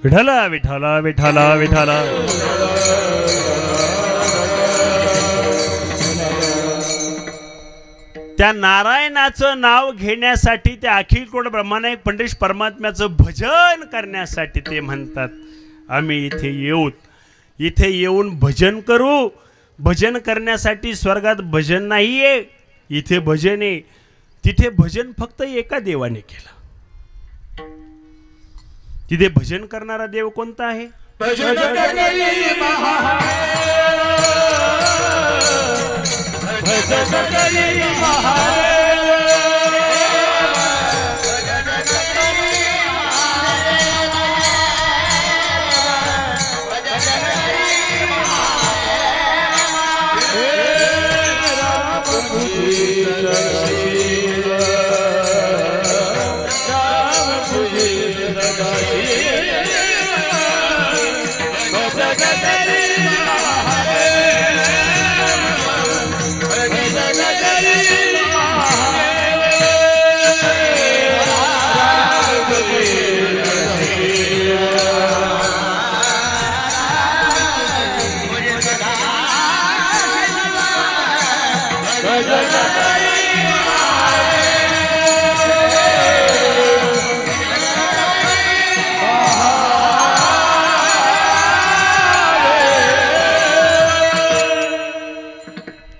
विठला विठला विठला विठला. त्या नारायणाचं नाव घेण्यासाठी, त्या अखिल कोट ब्रह्मानायक पंडित परमात्म्याचं भजन करण्यासाठी ते म्हणतात आम्ही इथे येऊन भजन करू. भजन करण्यासाठी स्वर्गात भजन नाहीये, इथे भजन आहे. तिथे भजन फक्त एका देवाने केलं. तिथे भजन करणारा देव कोणता आहे?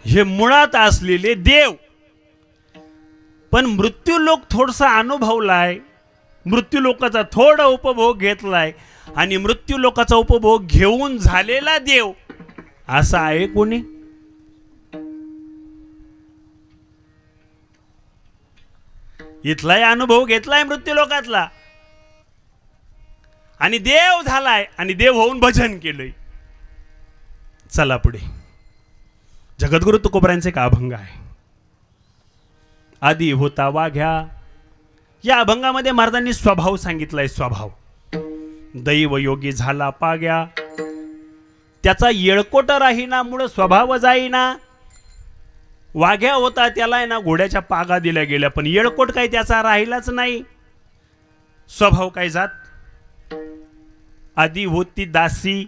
हे मुळात असलेले देव, पण मृत्यू लोक थोडसा अनुभवलाय, मृत्यू लोकाचा थोडा उपभोग घेतलाय, आणि मृत्यू लोकाचा उपभोग घेऊन झालेला देव असा आहे कोणी? इथलाही अनुभव घेतलाय मृत्यू लोकातला, आणि देव झालाय, आणि देव होऊन भजन केलंय. चला पुढे. जगद्गुरु तुकोबरायांचे एक अभंग आहे, आधी होता वाघ्या. या अभंगामध्ये महाराजांनी स्वभाव सांगितलाय. स्वभाव दैव योगी झाला पाग्या, त्याचा येळकोट राहीना मूळ स्वभाव जाईना. वाघ्या होता, त्याला आहे ना घोड्याच्या पागा दिल्या गेल्या, पण येळकोट काही त्याचा राहिलाच नाही. स्वभाव काय जात? आधी होती दासी,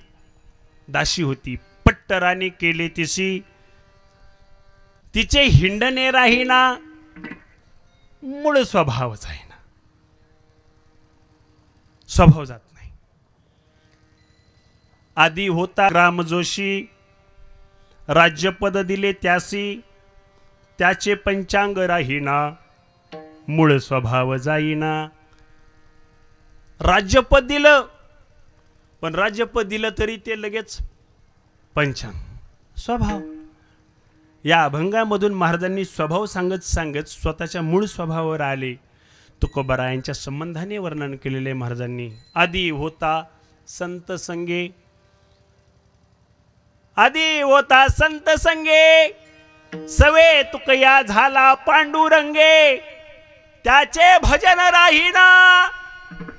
दासी होती, पट्टराने केले तिशी, तिचे हिंडणे राहीना. मूळ स्वभावच आहे ना, स्वभाव जात नाही. आधी होता राम जोशी, राज्यपद दिले त्यासी, त्याचे पंचांग राहीना, मूळ स्वभाव जाईना. राज्यपद दिलं, पण राज्यपद दिलं तरी ते लगेच पंचांग, स्वभाव. या अभंगामधून महाराजांनी स्वभाव सांगत सांगत स्वतःच्या मूळ स्वभावावर आले. तुकोबारायांच्या संबंधाने वर्णन केलेले महाराजांनी. आधी होता संत संगे, आधी होता संत संगे, सवे तुकया झाला पांडुरंगे, त्याचे भजन राहीना,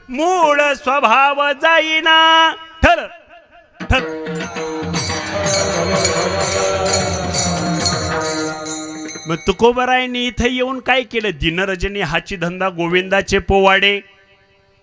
मूळ स्वभाव जाईना. ठर ठर. मग तुकोबारायांनी इथे येऊन काय केलं? दिनरजनी हाची धंदा गोविंदाचे पोवाडे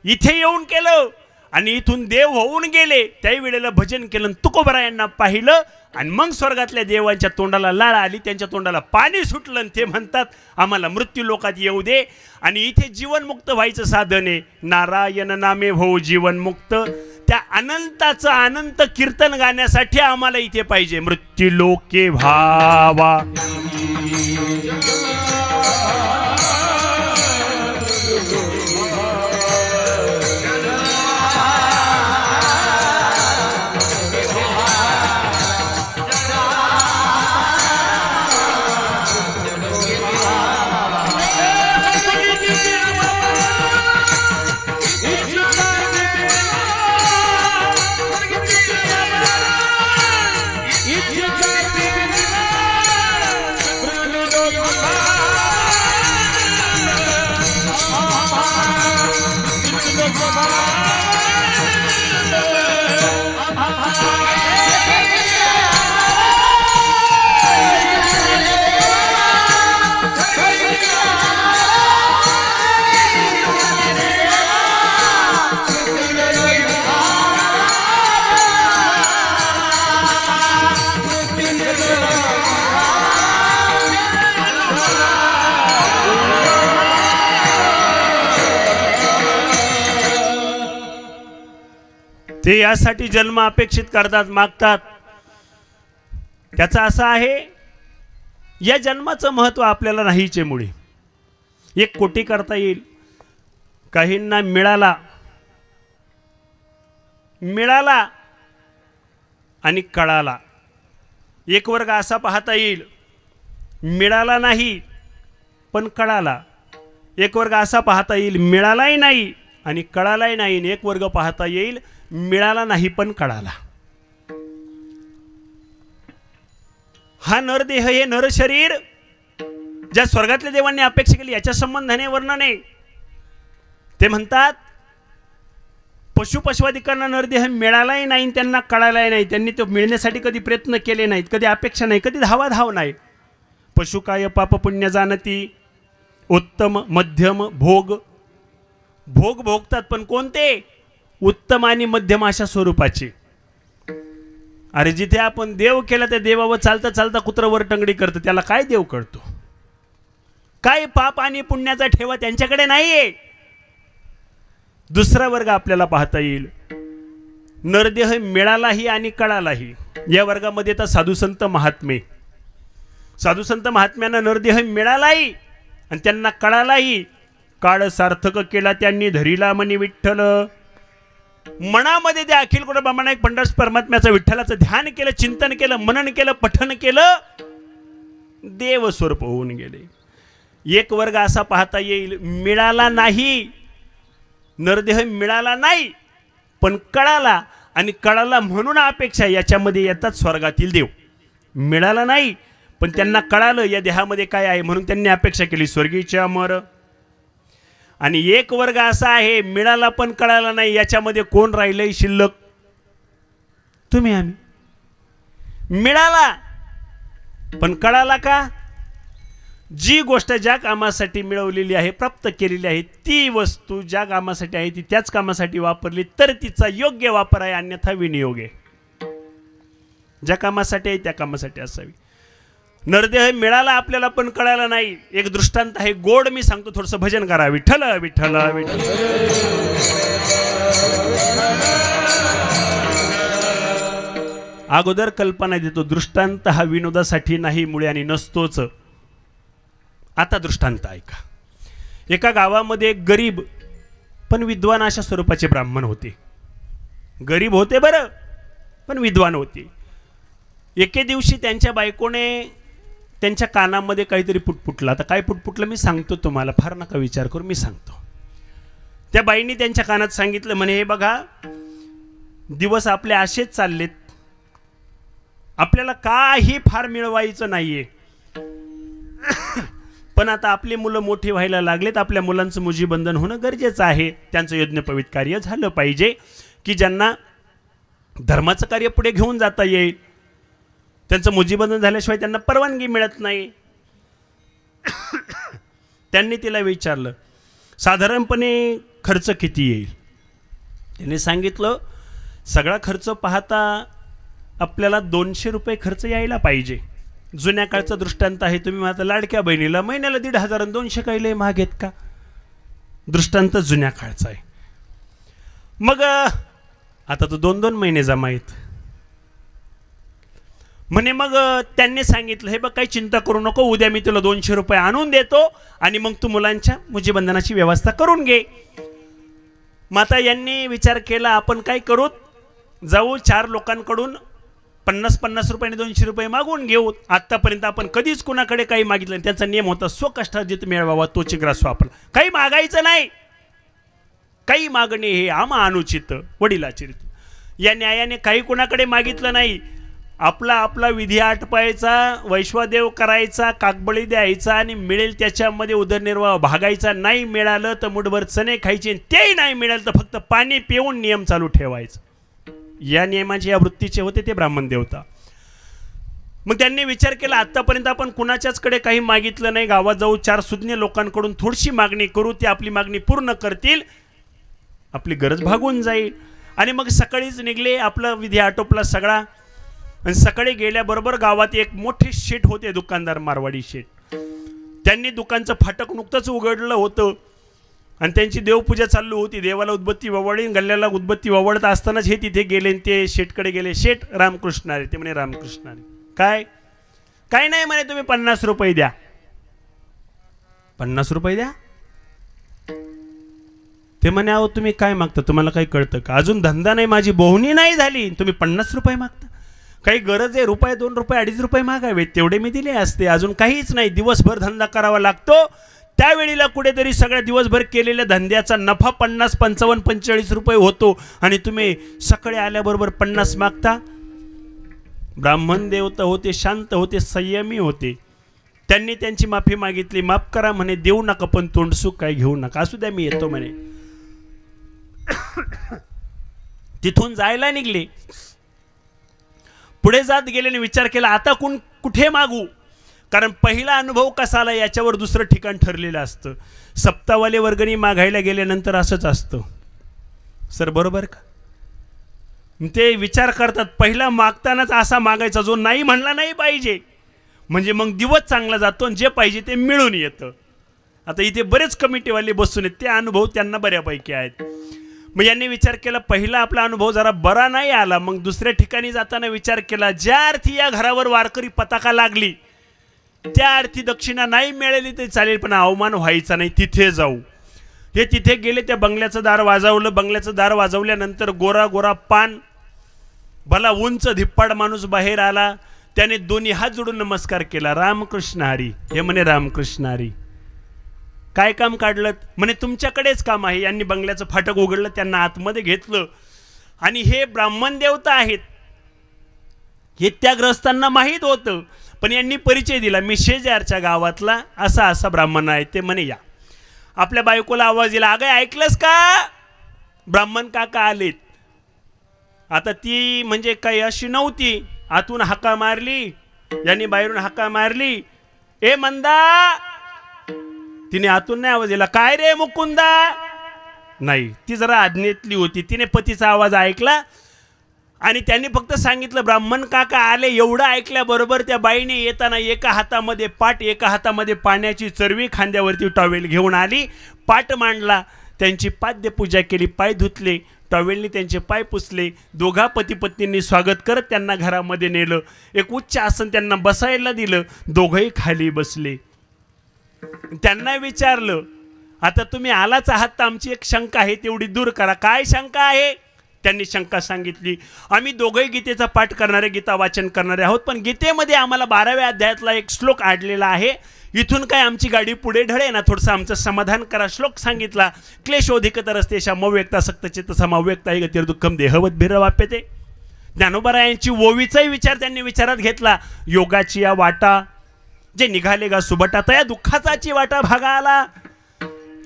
इथे येऊन केलं आणि इथून देव होऊन गेले. त्याही वेळेला भजन केलं, तुकोबारायांना पाहिलं आणि मग स्वर्गातल्या देवांच्या तोंडाला लाळ आली, त्यांच्या तोंडाला पाणी सुटलं आणि ते म्हणतात आम्हाला मृत्यू लोकात येऊ दे. आणि इथे जीवनमुक्त व्हायचं साधन आहे, नारायण नामे हो जीवनमुक्त. त्या अनंताचं अनंत कीर्तन गाण्यासाठी आम्हाला इथे पाहिजे. मृत्यू लोके भावा, ते यासाठी जन्म अपेक्षित करतात, मागतात. त्याचं असं आहे, या जन्माचं महत्त्व आपल्याला नाहीचे मुळे. 1 कोटी करता येईल, काहींना मिळाला मिळाला आणि कळाला. एक वर्ग असा पाहता येईल, मिळाला नाही पण कळाला. एक वर्ग असा पाहता येईल, मिळालाही नाही आणि कळालाही नाही. एक वर्ग पाहता येईल, मिळाला नाही पण कळाला. हा नरदेह, हे नर शरीर ज्या स्वर्गातल्या देवांनी अपेक्षा केली, याच्या संबंधाने वर्णन आहे. ते म्हणतात पशुपशवादिकांना नरदेह मिळालाही नाही, त्यांना कळालाही नाही. त्यांनी तो मिळण्यासाठी कधी प्रयत्न केले नाहीत, कधी अपेक्षा नाही, कधी धावाधाव नाही. पशु काय पाप पुण्य जाणती, उत्तम मध्यम भोग. भोग भोगतात, पण कोणते? उत्तम आणि मध्यम अशा स्वरूपाचे. अरे जिथे आपण देव केला, त्या देवावर चालता चालता कुत्र वर टंगडी करतं, त्याला काय देव कळतो? काय पाप आणि पुण्याचा ठेवा त्यांच्याकडे नाहीये. दुसरा वर्ग आपल्याला पाहता येईल, नरदेह मिळालाही आणि कळालाही. या वर्गामध्ये तर साधू संत महात्मे. साधू संत महात्म्यांना नरदेह मिळालाही आणि त्यांना कळालाही. काळ सार्थक केला त्यांनी धरीला मनी विठ्ठल. मनामध्ये त्या अखिल कुळ ब्रह्मांड पंढरस परमात्म्याचं विठ्ठलाचं ध्यान केलं, चिंतन केलं, मनन केलं, पठन केलं, देव स्वरूप होऊन गेले. एक वर्ग असा पाहता येईल, मिळाला नाही, नरदेह मिळाला नाही पण कळाला आणि कळाला म्हणून अपेक्षा. याच्यामध्ये येतात स्वर्गातील देव. मिळाला नाही पण त्यांना कळालं या देहामध्ये काय आहे, म्हणून त्यांनी अपेक्षा केली स्वर्गीचे अमर. आणि एक वर्ग असा आहे, मिळाला पण कळाला नाही, याच्यामध्ये कोण राहिलंय शिल्लक? तुम्ही आम्ही. मिळाला पण कळाला का? जी गोष्ट ज्या कामासाठी मिळवलेली आहे, प्राप्त केलेली आहे, ती वस्तू ज्या कामासाठी आहे ती त्याच कामासाठी वापरली तर तिचा योग्य वापर आहे, अन्यथा विनियोग आहे. ज्या कामासाठी आहे त्या कामासाठी असावी. नरदेह मिळाला आपल्याला पण कळायला नाही. एक दृष्टांत आहे गोड, मी सांगतो, थोडंसं भजन करा. विठ्ठल विठ्ठल विठ्ठल. अगोदर कल्पना देतो, दृष्टांत हा विनोदासाठी नाही मुळे आणि नसतोच. आता दृष्टांत ऐका. एका गावामध्ये एक गरीब पण विद्वान अशा स्वरूपाचे ब्राह्मण होते. गरीब होते बरं, पण विद्वान होते. एके दिवशी त्यांच्या बायकोने त्यांच्या कानामध्ये काहीतरी पुटपुटलं. आता काय पुटपुटलं मी सांगतो तुम्हाला, फार नका विचार करू, मी सांगतो. त्या बाईंनी त्यांच्या कानात सांगितलं, म्हणे हे बघा, दिवस आपले असेच चाललेत, आपल्याला काही फार मिळवायचं नाहीये, पण आता आपली मुलं मोठी व्हायला लागलेत, आपल्या मुलांचं मुजीबंधन होणं गरजेचं आहे. त्यांचं यज्ञोपवीत कार्य झालं पाहिजे की ज्यांना धर्माचं कार्य पुढे घेऊन जाता येईल. त्यांचं मुजीबंधन झाल्याशिवाय त्यांना परवानगी मिळत नाही. त्यांनी तिला विचारलं, साधारणपणे खर्च किती येईल? त्यांनी सांगितलं, सगळा खर्च पाहता आपल्याला 200 रुपये खर्च यायला पाहिजे. जुन्या काळचा दृष्टांत आहे. तुम्ही माझ्या लाडक्या बहिणीला महिन्याला 1,500 आणि 200 काही लय महाग आहेत का? दृष्टांत जुन्या काळचा आहे. मग आता तो 2-2 महिने जमा आहेत म्हणे. मग त्यांनी सांगितलं, हे बघ, काही चिंता करू नको, उद्या मी तुला 200 रुपये आणून देतो आणि मग तू मुलांच्या मुजीबंधनाची व्यवस्था करून घे. माता यांनी विचार केला, आपण काय करू, जाऊ 4 लोकांकडून 50-50 रुपये आणि 200 रुपये मागून घेऊ. आत्तापर्यंत आपण कधीच कुणाकडे काही मागितलं नाही. त्यांचा नियम होता, स्वकष्टार्जित मिळवावा तोची ग्रास वापर. काही मागायचं नाही, काही मागणे हे आमा अनुचित वडिलाचरित. या न्यायाने काही कुणाकडे मागितलं नाही. आपला आपला विधी आटपायचा, वैश्वदेव करायचा, काकबळी द्यायचा आणि मिळेल त्याच्यामध्ये उदरनिर्वाह भागायचा. नाही मिळालं तर मुठभर चणे खायचे, तेही नाही मिळालं तर फक्त पाणी पिऊन नियम चालू ठेवायचं. या नियमाचे, या वृत्तीचे होते ते ब्राह्मण देवता. मग त्यांनी विचार केला, आत्तापर्यंत आपण कुणाच्याचकडे काही मागितलं नाही, गावात जाऊ 4 सुज्ञ लोकांकडून थोडीशी मागणी करू, ते आपली मागणी पूर्ण करतील, आपली गरज भागून जाईल. आणि मग सकाळीच निघले. आपला विधी आटोपला सगळा. आणि सकाळी गेल्याबरोबर गावात एक मोठे शेठ होते, दुकानदार, मारवाडी शेठ. त्यांनी दुकानचं फाटक नुकतंच उघडलं होतं आणि त्यांची देवपूजा चालू होती. देवाला उदबत्ती ववळली, गल्ल्याला उदबत्ती ववळत असतानाच हे तिथे गेले आणि ते शेठकडे गेले. शेठ, रामकृष्ण हरी. ते म्हणे, रामकृष्ण हरी. काय नाही म्हणे, तुम्ही 50 रुपये द्या. 50 रुपये द्या? ते म्हणे, अहो तुम्ही काय मागता, तुम्हाला काही कळतं का? अजून धंदा नाही, माझी बोहणी नाही झाली, तुम्ही 50 रुपये मागता? काही गरज आहे, रुपये 2 रुपये 2.5 रुपये मागावेत, तेवढे मी दिले असते. अजून काहीच नाही, दिवसभर धंदा करावा लागतो. त्यावेळीला कुठेतरी सगळ्या दिवसभर केलेल्या धंद्याचा नफा 50, 55, 45 रुपये होतो आणि तुम्ही सकाळी आल्याबरोबर 50 मागता. ब्राह्मण देवता होते, शांत होते, संयमी होते. त्यांनी त्यांची माफी मागितली. माफ करा म्हणे, देऊ नका, पण तोंडसुख काय घेऊ नका, असू द्या मी येतो म्हणे. तिथून जायला निघले. पुढे जात गेले आणि विचार केला, आता कुठे मागू? कारण पहिला अनुभव कसा आला याच्यावर दुसरं ठिकाण ठरलेलं असतं. सप्ताहवाले वर्गणी मागायला गेल्यानंतर असंच असतं सर, बरोबर का? ते विचार करतात, पहिला मागतानाच असा मागायचा जो नाही म्हणला नाही पाहिजे, म्हणजे मग दिवस चांगला जातो आणि जे पाहिजे ते मिळून येतं. आता इथे बरेच कमिटीवाले बसून आहेत, ते अनुभव त्यांना बऱ्यापैकी आहेत. मग यांनी विचार केला, पहिला आपला अनुभव जरा बरा नाही आला. मग दुसऱ्या ठिकाणी जाताना विचार केला, ज्या अर्थी या घरावर वारकरी पताका लागली त्या अर्थी दक्षिणा नाही मिळाली तरी चालेल, पण अवमान व्हायचा नाही, तिथे जाऊ. हे तिथे गेले. त्या बंगल्याचं दार वाजवलं. बंगल्याचं दार वाजवल्यानंतर गोरा गोरा पान, भला उंच धिप्पाड माणूस बाहेर आला. त्याने दोन्ही हात जोडून नमस्कार केला. रामकृष्ण हरी. हे म्हणे, रामकृष्ण हरी. काय काम काढलं? म्हणे, तुमच्याकडेच काम आहे. यांनी बंगल्याचं फाटक उघडलं, त्यांना आतमध्ये घेतलं आणि हे ब्राह्मण देवता आहेत हे त्या ग्रस्तांना माहीत होतं, पण यांनी परिचय दिला, मी शेजारच्या गावातला असा असा ब्राह्मण आहे. ते म्हणे, या. आपल्या बायकोला आवाज दिला, अगं ऐकलंस का, ब्राह्मण काका आलेत. आता ती म्हणजे काही अशी नव्हती. आतून हाका मारली, यांनी बाहेरून हाका मारली, ए मंदा. तिने आतून नाही आवाज दिला, काय रे मुकुंदा, नाही. ती जरा आज्ञेतली होती. तिने पतीचा आवाज ऐकला आणि त्यांनी फक्त सांगितलं ब्राह्मण काका आले. एवढं ऐकल्याबरोबर त्या बाईने येताना एका हातामध्ये पाट, एका हातामध्ये पाण्याची चरवी, खांद्यावरती टॉवेल घेऊन आली. पाट मांडला, त्यांची पाद्यपूजा केली, पाय धुतले, टॉवेलनी त्यांचे पाय पुसले. दोघा पती पत्नींनी स्वागत करत त्यांना घरामध्ये नेलं. एक उच्च आसन त्यांना बसायला दिलं. दोघंही खाली बसले. त्यांना विचारलं, आता तुम्ही आलाच आहात तर आमची एक शंका आहे, तेवढी दूर करा. काय शंका आहे? त्यांनी शंका सांगितली. आम्ही दोघंही गीतेचा पाठ करणारे, गीता वाचन करणारे आहोत, पण गीतेमध्ये आम्हाला 12व्या अध्यायातला एक श्लोक आढळलेला आहे. इथून काय आमची गाडी पुढे ढळे ना, थोडंसं आमचं समाधान करा. श्लोक सांगितला, क्लेशोधिकतरस्तेषां मव्यक्ता सक्तचित्तसा मव्यक्ता गतिर्दुःखम देहवद्भिर्वाप्यते. ज्ञानोबरायांची ओवीचाही विचार त्यांनी विचारात घेतला. योगाची या वाटा जे निघाले गा सुबटा, तया दुःखाचाची वाटा भागा आला.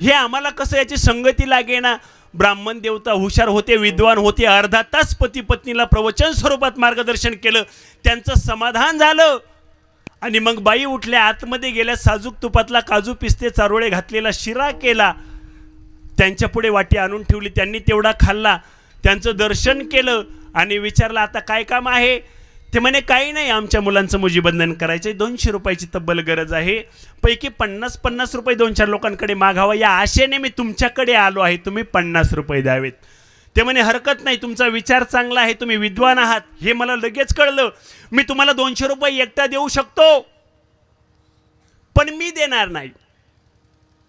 हे आम्हाला कसं याची संगती लागे ना. ब्राह्मण देवता हुशार होते, विद्वान होते. अर्धा तास पती पत्नीला प्रवचन स्वरूपात मार्गदर्शन केलं. त्यांचं समाधान झालं. आणि मग बाई उठल्या, आतमध्ये गेल्या, साजूक तुपातला काजू पिस्ते चारोळे घातलेला शिरा केला, त्यांच्या पुढे वाटी आणून ठेवली. त्यांनी तेवढा खाल्ला, त्यांचं दर्शन केलं आणि विचारलं, आता काय काम आहे? ते म्हणे, काही नाही, आमच्या मुलांचं मुजीबंधन करायचं आहे, 200 रुपयाची तब्बल गरज आहे. पैकी 50 रुपये 2-4 लोकांकडे मागावा या आशेने मी तुमच्याकडे आलो आहे, तुम्ही 50 रुपये द्यावेत. ते म्हणे, हरकत नाही, तुमचा विचार चांगला आहे, तुम्ही विद्वान आहात, हे मला लगेच कळलं. मी तुम्हाला 200 रुपये एकटा देऊ शकतो, पण मी देणार नाही.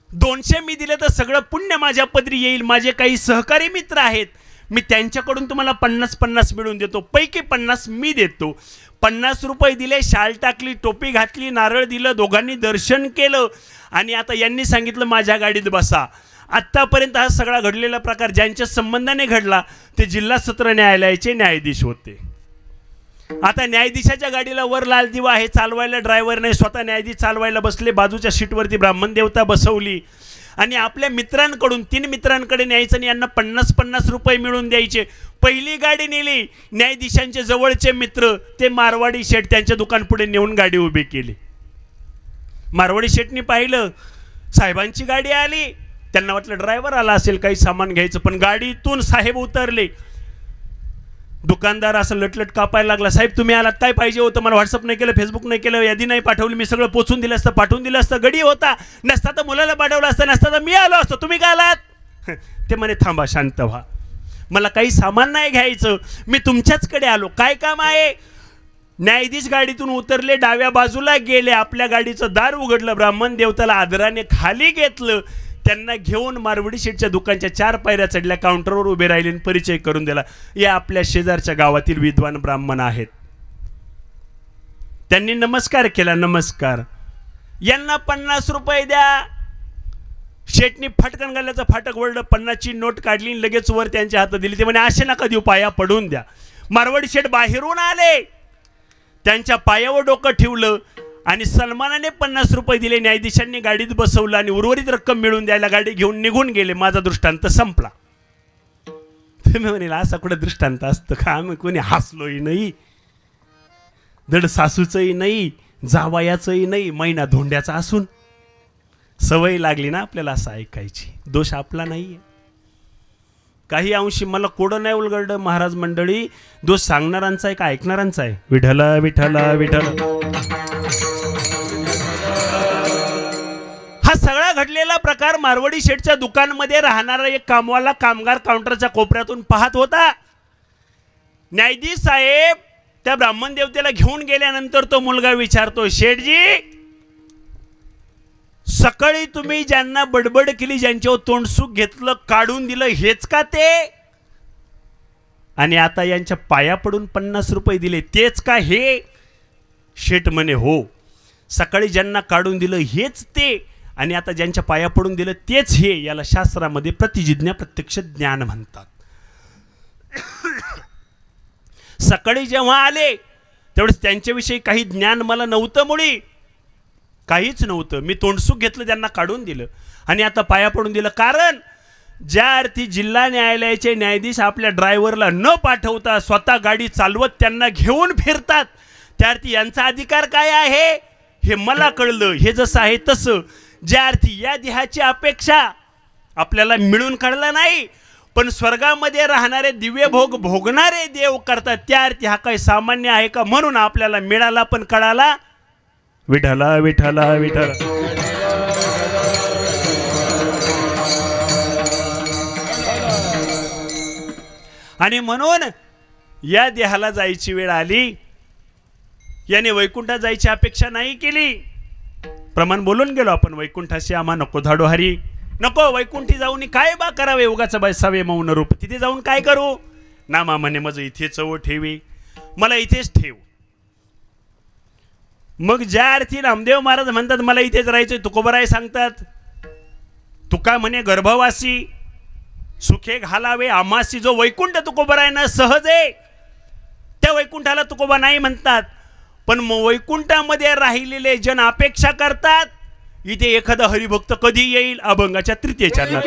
200 मी दिले तर सगळं पुण्य माझ्या पदरी येईल. माझे काही सहकारी मित्र आहेत, मी त्यांच्याकडून तुम्हाला 50 मिळून देतो. पैकी 50 मी देतो. 50 रुपये दिले, शाल टाकली, टोपी घातली, नारळ दिलं, दोघांनी दर्शन केलं. आणि आता यांनी सांगितलं, माझ्या गाडीत बसा. आत्तापर्यंत हा सगळा घडलेला प्रकार ज्यांच्या संबंधाने घडला ते जिल्हा सत्र न्यायालयाचे न्यायाधीश होते. आता न्यायाधीशाच्या गाडीला वर लाल दिवा आहे, चालवायला ड्रायव्हर नाही, स्वतः न्यायाधीश चालवायला बसले. बाजूच्या सीटवरती ब्राह्मण देवता बसवली आणि आपल्या मित्रांकडून 3 मित्रांकडे न्यायचं आणि यांना 50 रुपये मिळून द्यायचे. पहिली गाडी नेली, न्यायाधीशांचे जवळचे मित्र ते मारवाडी शेठ त्यांच्या दुकान पुढे नेऊन गाडी उभी केली. मारवाडी शेठनी पाहिलं, साहेबांची गाडी आली. त्यांना वाटलं ड्रायव्हर आला असेल काही सामान घ्यायचं, पण गाडीतून साहेब उतरले. दुकानदार असं लटलट कापायला लागला, साहेब तुम्ही आलात, काय पाहिजे होतं? मला व्हॉट्सअप नाही केलं, फेसबुक नाही केलं, यादी नाही पाठवली, मी सगळं पोचून दिलं असतं, पाठवून दिलं असतं. गडी होता, नसता तर मुलाला पाठवलं असतं, नसता तर मी आलो असतो, तुम्ही काय आलात? ते म्हणे, थांबा, शांत व्हा, मला काही सामान नाही घ्यायचं, मी तुमच्याचकडे आलो, काय काम आहे? न्यायाधीश गाडीतून उतरले, डाव्या बाजूला गेले, आपल्या गाडीचं दार उघडलं, ब्राह्मण देवताला आदराने खाली घेतलं. त्यांना घेऊन मारवडी शेठच्या दुकानच्या 4 पायऱ्या चढल्या, काउंटरवर उभे राहिले, परिचय करून दिला, या आपल्या शेजारच्या गावातील विद्वान ब्राह्मण आहेत. त्यांनी नमस्कार केला, नमस्कार, यांना 50 रुपये द्या. शेठनी फटकन घालण्याचं फाटक वळलं, 50ची नोट काढली, लगेच वर त्यांच्या हातात दिली. ते म्हणे, असे नका देऊ, पाया पडून द्या. मारवडी शेठ बाहेरून आले, त्यांच्या पायावर डोकं ठेवलं आणि सन्मानाने 50 रुपये दिले. न्यायाधीशांनी गाडीत बसवलं आणि उर्वरित रक्कम मिळून द्यायला गाडी घेऊन निघून गेले. माझा दृष्टांत संपला. तुम्ही म्हणेल, असा कुठं दृष्टांत असतं का? आम्ही कोणी हसलोही नाही, धड सासूचंही नाही, जावयाचंही नाही, महिना धोंड्याचा असून सवय लागली ना आपल्याला असं ऐकायची. दोष आपला नाहीये. काही अंशी मला कोडं नाही उलगडलं महाराज मंडळी, दोष सांगणारांचा आहे का ऐकणारांचा आहे? विठ्ठल विठ्ठल विठ्ठल. हा सगळा घडलेला प्रकार मारवडी शेठच्या दुकानमध्ये राहणारा एक कामवाला कामगार काउंटरच्या कोपऱ्यातून पाहत होता. न्यायाधीश साहेब त्या ब्राह्मण देवतेला घेऊन गेल्यानंतर तो मुलगा विचारतो, शेठजी, सकाळी तुम्ही ज्यांना बडबड केली, ज्यांच्यावर तोंडसुख घेतलं, काढून दिलं, हेच का ते? आणि आता यांच्या पाया पडून 50 रुपये दिले, तेच का हे? शेठ म्हणे, हो, सकाळी ज्यांना काढून दिलं हेच ते, आणि आता ज्यांच्या पाया पडून दिलं तेच हे. याला शास्त्रामध्ये प्रतिजिज्ञा प्रत्यक्ष ज्ञान म्हणतात. सकाळी जेव्हा आले तेवढेच त्यांच्याविषयी काही ज्ञान मला नव्हतं, मुळी काहीच नव्हतं. मी तोंडसुख घेतलं, त्यांना काढून दिलं आणि आता पाया पडून दिलं. कारण ज्या अर्थी जिल्हा न्यायालयाचे न्यायाधीश आपल्या ड्रायव्हरला न पाठवता स्वतः गाडी चालवत त्यांना घेऊन फिरतात, त्या अर्थी यांचा अधिकार काय आहे हे मला कळलं. हे जसं आहे तसं, ज्या अर्थी या देहाची अपेक्षा आपल्याला मिळून काढला नाही, पण स्वर्गामध्ये राहणारे दिव्य भोग भोगणारे देव करतात त्या अर्थी हा काही सामान्य आहे का, म्हणून आपल्याला मिळाला पण कळाला विठला विठला विठला. आणि म्हणून या देहाला जायची वेळ आली, याने वैकुंठात जायची अपेक्षा नाही केली. प्रमाण बोलून गेलो आपण, वैकुंठाशी आम्हा नको धाडो हरी, नको वैकुंठी जाऊन काय बा करावे, उगाच बसावे मौन रूप, तिथे जाऊन काय करू, नामा म्हणे मज इथे चव ठेवी, मला इथेच ठेव. मग ज्या अर्थी नामदेव महाराज म्हणतात मला इथेच राहायचंय, तुकोबराय सांगतात तुका म्हणे गर्भवासी सुखे घालावे आमासी, जो वैकुंठ तुकोबराय न सहज आहे त्या वैकुंठाला तुकोबा नाही म्हणतात. पण वैकुंठामध्ये राहिलेले जन अपेक्षा करतात इथे एखादा हरिभक्त कधी येईल, अभंगाच्या तृतीय चरणात.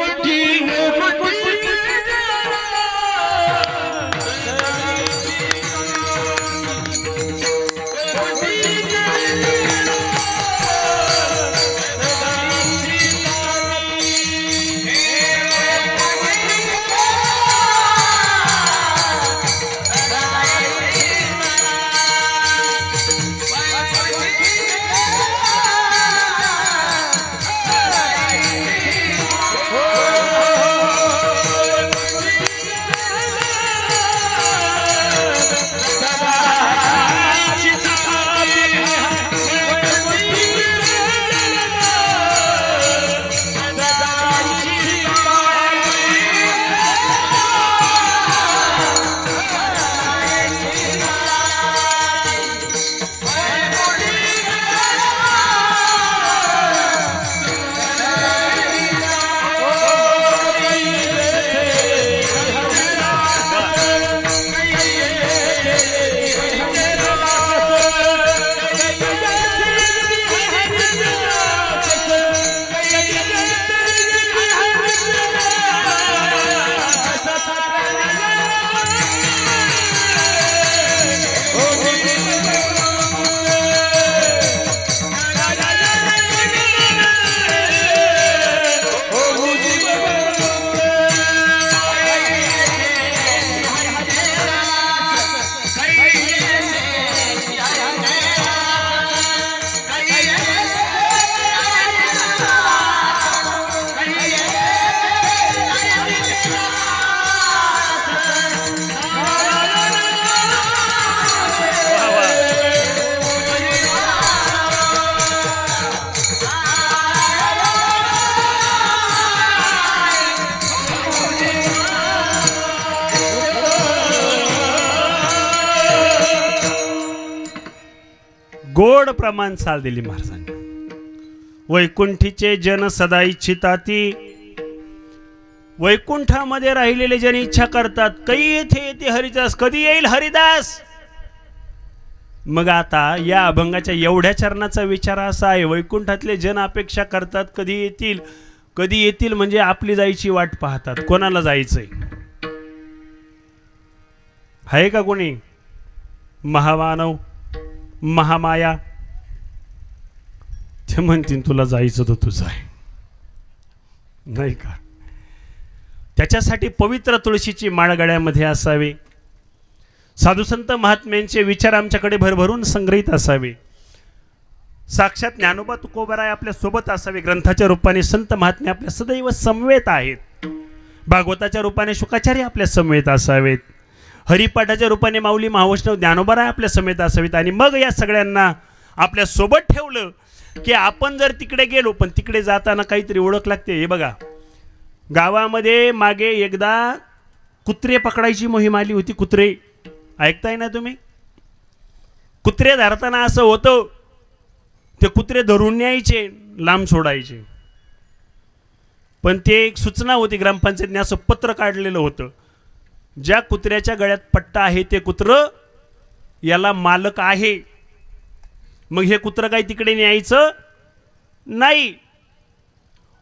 गोड प्रमाण चाल दिली महाराजांनी. वैकुंठीचे जन सदा इच्छिताती, वैकुंठामध्ये राहिलेले जन इच्छा करतात कै येथे येते हरिदास, कधी येईल हरिदास. मग आता या अभंगाच्या एवढ्या चरणाचा विचार असा आहे, वैकुंठातले जन अपेक्षा करतात कधी येतील, कधी येतील म्हणजे आपली जायची वाट पाहतात. कोणाला जायचंय आहे का कोणी, महामानव महामाया, ते म्हणतील तुला जायचं तर तुझं आहे नाही का. त्याच्यासाठी पवित्र तुळशीची माळ गळ्यामध्ये असावी, साधुसंत महात्म्यांचे विचार आमच्याकडे भरभरून संग्रहित असावे, साक्षात ज्ञानोबा तुकोबाराय आपल्या सोबत असावे, ग्रंथाच्या रूपाने संत महात्मे आपल्या सदैव समवेत आहेत, भागवताच्या रूपाने शुकाचार्य आपल्या समवेत असावेत, हरिपाठाच्या रूपाने माऊली महावैष्णव ज्ञानोबाराय आपल्या समेत असावेत. आणि मग या सगळ्यांना आपल्या सोबत ठेवलं की आपण जर तिकडे गेलो, पण तिकडे जाताना काहीतरी ओळख लागते. हे बघा, गावामध्ये मागे एकदा कुत्रे पकडायची मोहीम आली होती. कुत्रे ऐकताय ना तुम्ही, कुत्रे धरताना असं होतं, ते कुत्रे धरून न्यायचे, लांब सोडायचे. पण ते एक सूचना होती ग्रामपंचायतने, असं पत्र काढलेलं होतं, ज्या कुत्र्याच्या गळ्यात पट्टा आहे ते कुत्रं याला मालक आहे. मग हे कुत्रं काही तिकडे न्यायचं नाही,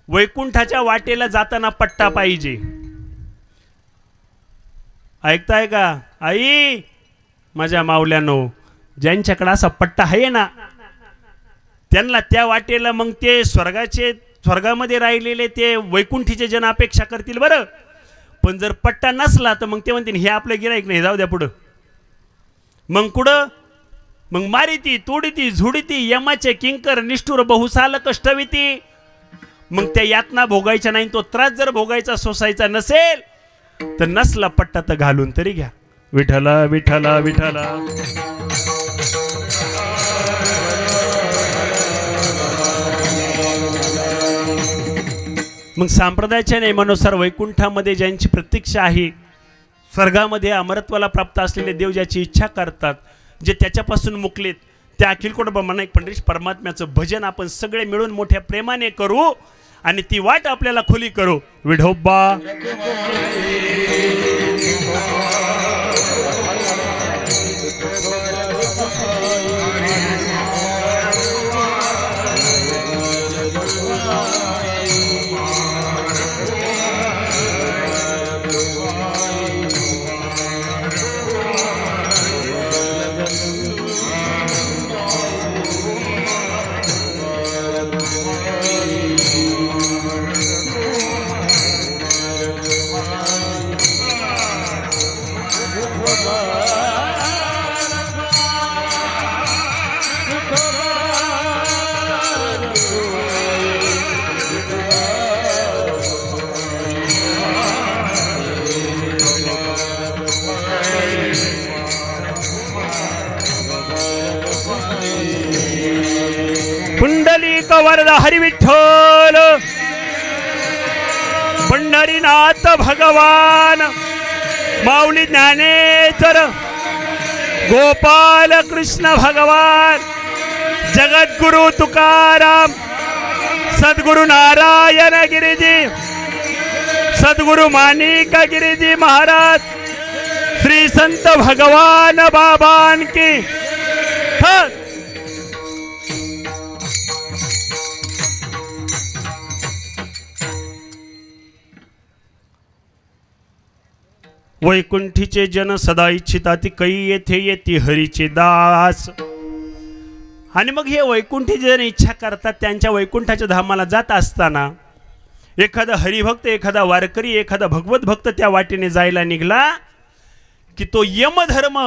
वैकुंठाच्या वाटेला जाताना पट्टा पाहिजे. ऐकताय का आई माझ्या मावल्यानो, ज्यांच्याकडे असा पट्टा आहे ना त्यांना त्या वाटेला, मग ते स्वर्गामध्ये राहिलेले ते वैकुंठीचे जन अपेक्षा करतील बरं. पण जर पट्टा नसला तर मग ते म्हणतील हे आपलं गिराईक नाही, जाऊ द्या पुढं. मग कुठं मग मारिती तोडीती झुडीती यमाचे किंकर निष्ठुर बहुसाल कष्टविती. मग त्या यातना भोगायच्या नाही, तो त्रास जर भोगायचा सोसायचा नसेल तर नसला पट्टा तर घालून तरी घ्या. विठला विठला विठला. मग संप्रदायाच्या नियमानुसार वैकुंठामध्ये ज्यांची प्रतीक्षा आहे, स्वर्गामध्ये अमरत्वाला प्राप्त असलेले देव ज्याची इच्छा करतात, जे त्याच्यापासून मुकलेत, त्या अखिल कोट ब्रह्मांड पंढरीश परमात्म्याचं भजन आपण सगळे मिळून मोठ्या प्रेमाने करू आणि ती वाट आपल्याला खुली करू. विठोबा पुंडलिक वरद हरी विठ्ठल. पंढरीनाथ भगवान माऊली ज्ञानेश्वर गोपाल कृष्ण भगवान जगद्गुरु तुकाराम सद्गुरु नारायण गिरीजी सद्गुरु माणिक गिरीजी महाराज श्री संत भगवान बाबान की थर. वैकुंठीचे जन सदा इच्छिताती कै येथे येती हरीचे दास. आणि मग हे वैकुंठी जन इच्छा करतात, त्यांच्या वैकुंठाच्या धामाला जात असताना एखादा हरिभक्त, एखादा वारकरी, एखादा भगवत भक्त त्या वाटेने जायला निघला की तो यमधर्म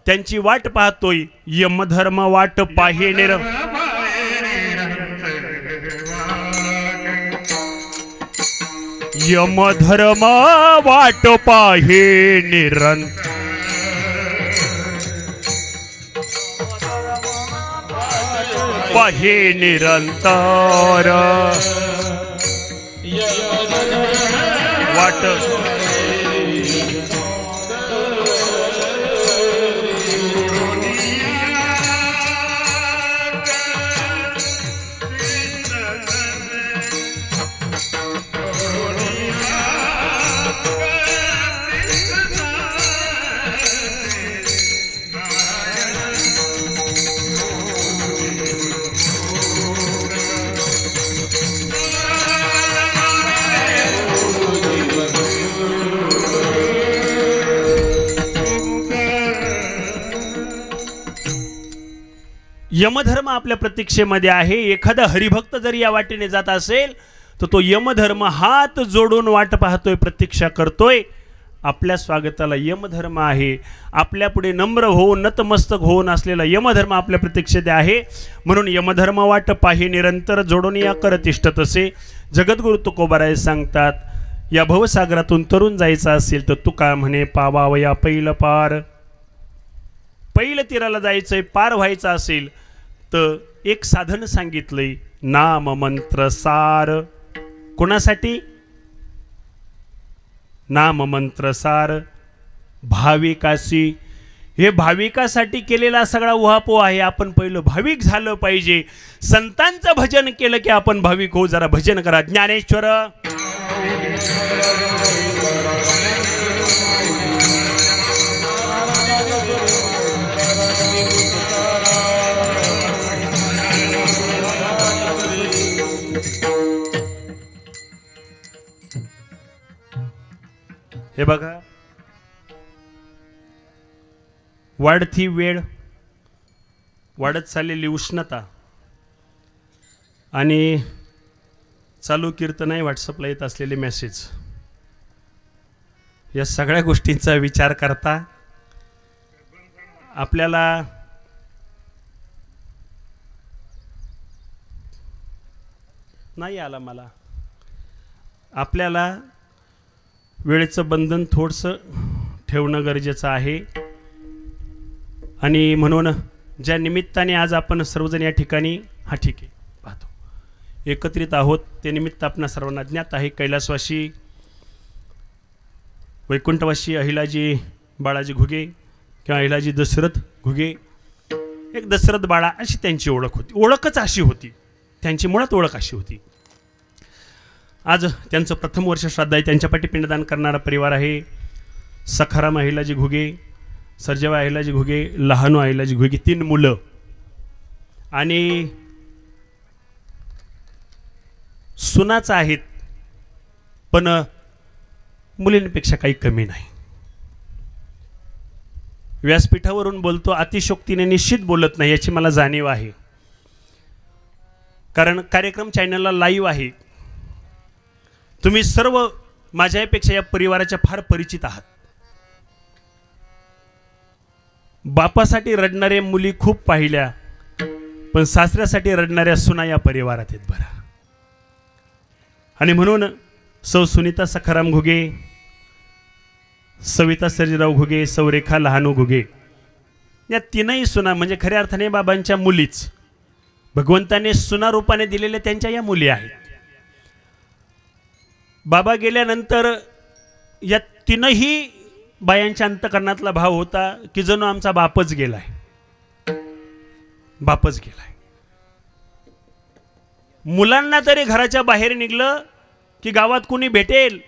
त्यांची वाट पाहतोय. यमधर्म वाट पाहे निर यमधर्म वाट पाहे निरंतर. पाहे निरंतर वाट. यमधर्म आपल्या प्रतीक्षेमध्ये आहे. एखादा हरिभक्त जर या वाटेने जात असेल तर तो यमधर्म हात जोडून वाट पाहतोय, प्रतीक्षा करतोय. आपल्या स्वागताला यमधर्म आहे. आपल्या पुढे नम्र होऊन नतमस्तक होऊन असलेला यमधर्म आपल्या प्रतीक्षेत आहे. म्हणून यमधर्म वाट पाही निरंतर जोडून या करतिष्ठ तसे. जगद्गुरु तुकोबाराय सांगतात, या भवसागरातून तरुण जायचं असेल तर तुका म्हणे पावावया पैल पार. पैल तीराला जायचंय, पार व्हायचं असेल तर एक साधन सांगितलंय, नाम मंत्र सार. कोणासाठी? नाम मंत्र सार भाविकाशी. हे भाविकासाठी केलेला सगळा उहापोह आहे. आपण पहिलं भाविक झालं पाहिजे. संतांचं भजन केलं की आपण भाविक हो. जरा भजन करा. ज्ञानेश्वर हे बघा, वाढती वेळ, वाढत चाललेली उष्णता आणि चालू कीर्तन आहे व्हॉट्सअपला येत असलेले मेसेज. या सगळ्या गोष्टींचा विचार करता आपल्याला नाही आला मला आपल्याला वेळेचं बंधन थोडंसं ठेवणं गरजेचं आहे आणि म्हणून ज्या निमित्ताने आज आपण सर्वजण या ठिकाणी ठीक आहे पाहतो एकत्रित आहोत ते निमित्त आपणा सर्वांना ज्ञात आहे. कैलासवासी वैकुंठवासी अहिलाजी बाळाजी घुगे किंवा अहिलाजी दशरथ घुगे, एक दशरथ बाळा अशी त्यांची ओळख होती. ओळखच अशी होती, त्यांची मुळात ओळख अशी होती. आज त्यांचं प्रथम वर्ष श्राद्ध आहे. त्यांच्या पाठी पिंडदान करणारा परिवार आहे. सखाराम अहिलाजी घुगे, सर्जेबा अहिलाजी घुगे, लहानू अहिलाजी घुगे, 3 मुलं आणि सुनाच आहेत, पण मुलींपेक्षा काही कमी नाही. व्यासपीठावरून बोलतो अतिशोक्तीने निश्चित बोलत नाही याची मला जाणीव आहे, कारण कार्यक्रम चॅनलला लाईव्ह आहे. तुम्ही सर्व माझ्यापेक्षा या परिवाराच्या फार परिचित आहात. बापासाठी रडणारे मुली खूप पाहिल्या, पण सासऱ्यासाठी रडणाऱ्या सुना या परिवारात आहेत बरं. आणि म्हणून सौ सुनीता सखाराम घुगे, सविता सर्जेराव घुगे, सौ रेखा लहानू घुगे या 3ही सुना म्हणजे खऱ्या अर्थाने बाबांच्या मुलीच. भगवंताने सुना रूपाने दिलेल्या त्यांच्या या मुली आहेत. बाबा गेल्यानंतर या 3ही बायांच्या अंतकरणातला भाव होता की जणू आमचा बापच गेलाय, बापच गेलाय. मुलांना तरी घराच्या बाहेर निघलं की गावात कोणी भेटेल,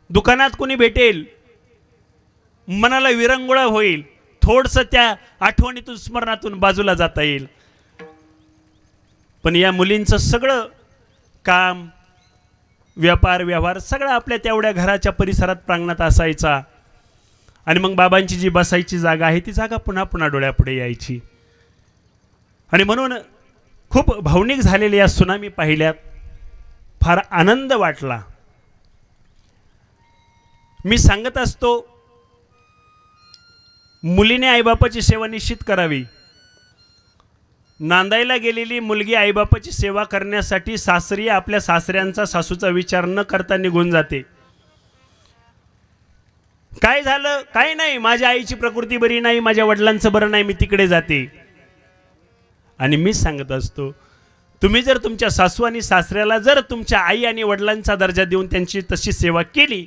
दुकानात कोणी भेटेल, मनाला विरंगुळा होईल, थोडंसं त्या आठवणीतून स्मरणातून बाजूला जाता येईल. पण या मुलींचं सगळं काम, व्यापार, व्यवहार सगळं आपल्या तेवढ्या घराच्या परिसरात प्रांगणात असायचा. आणि मग बाबांची जी बसायची जागा आहे ती जागा पुन्हा पुन्हा डोळ्यापुढे यायची. आणि म्हणून खूप भावनिक झालेल्या या सुनामी पाहिल्यात, फार आनंद वाटला. मी सांगत असतो मुलीने आईबापाची सेवा निश्चित करावी. नांदायला गेलेली मुलगी आईबापाची सेवा करण्यासाठी सासरी आपल्या सासऱ्यांचा सासूचा विचार न करता निघून जाते. काय झालं, काय नाही, माझ्या आईची प्रकृती बरी नाही, माझ्या वडिलांचं बरं नाही, मी तिकडे जाते. आणि मी सांगत असतो तुम्ही जर तुमच्या सासू आणि सासऱ्याला जर तुमच्या आई आणि वडिलांचा दर्जा देऊन त्यांची तशी सेवा केली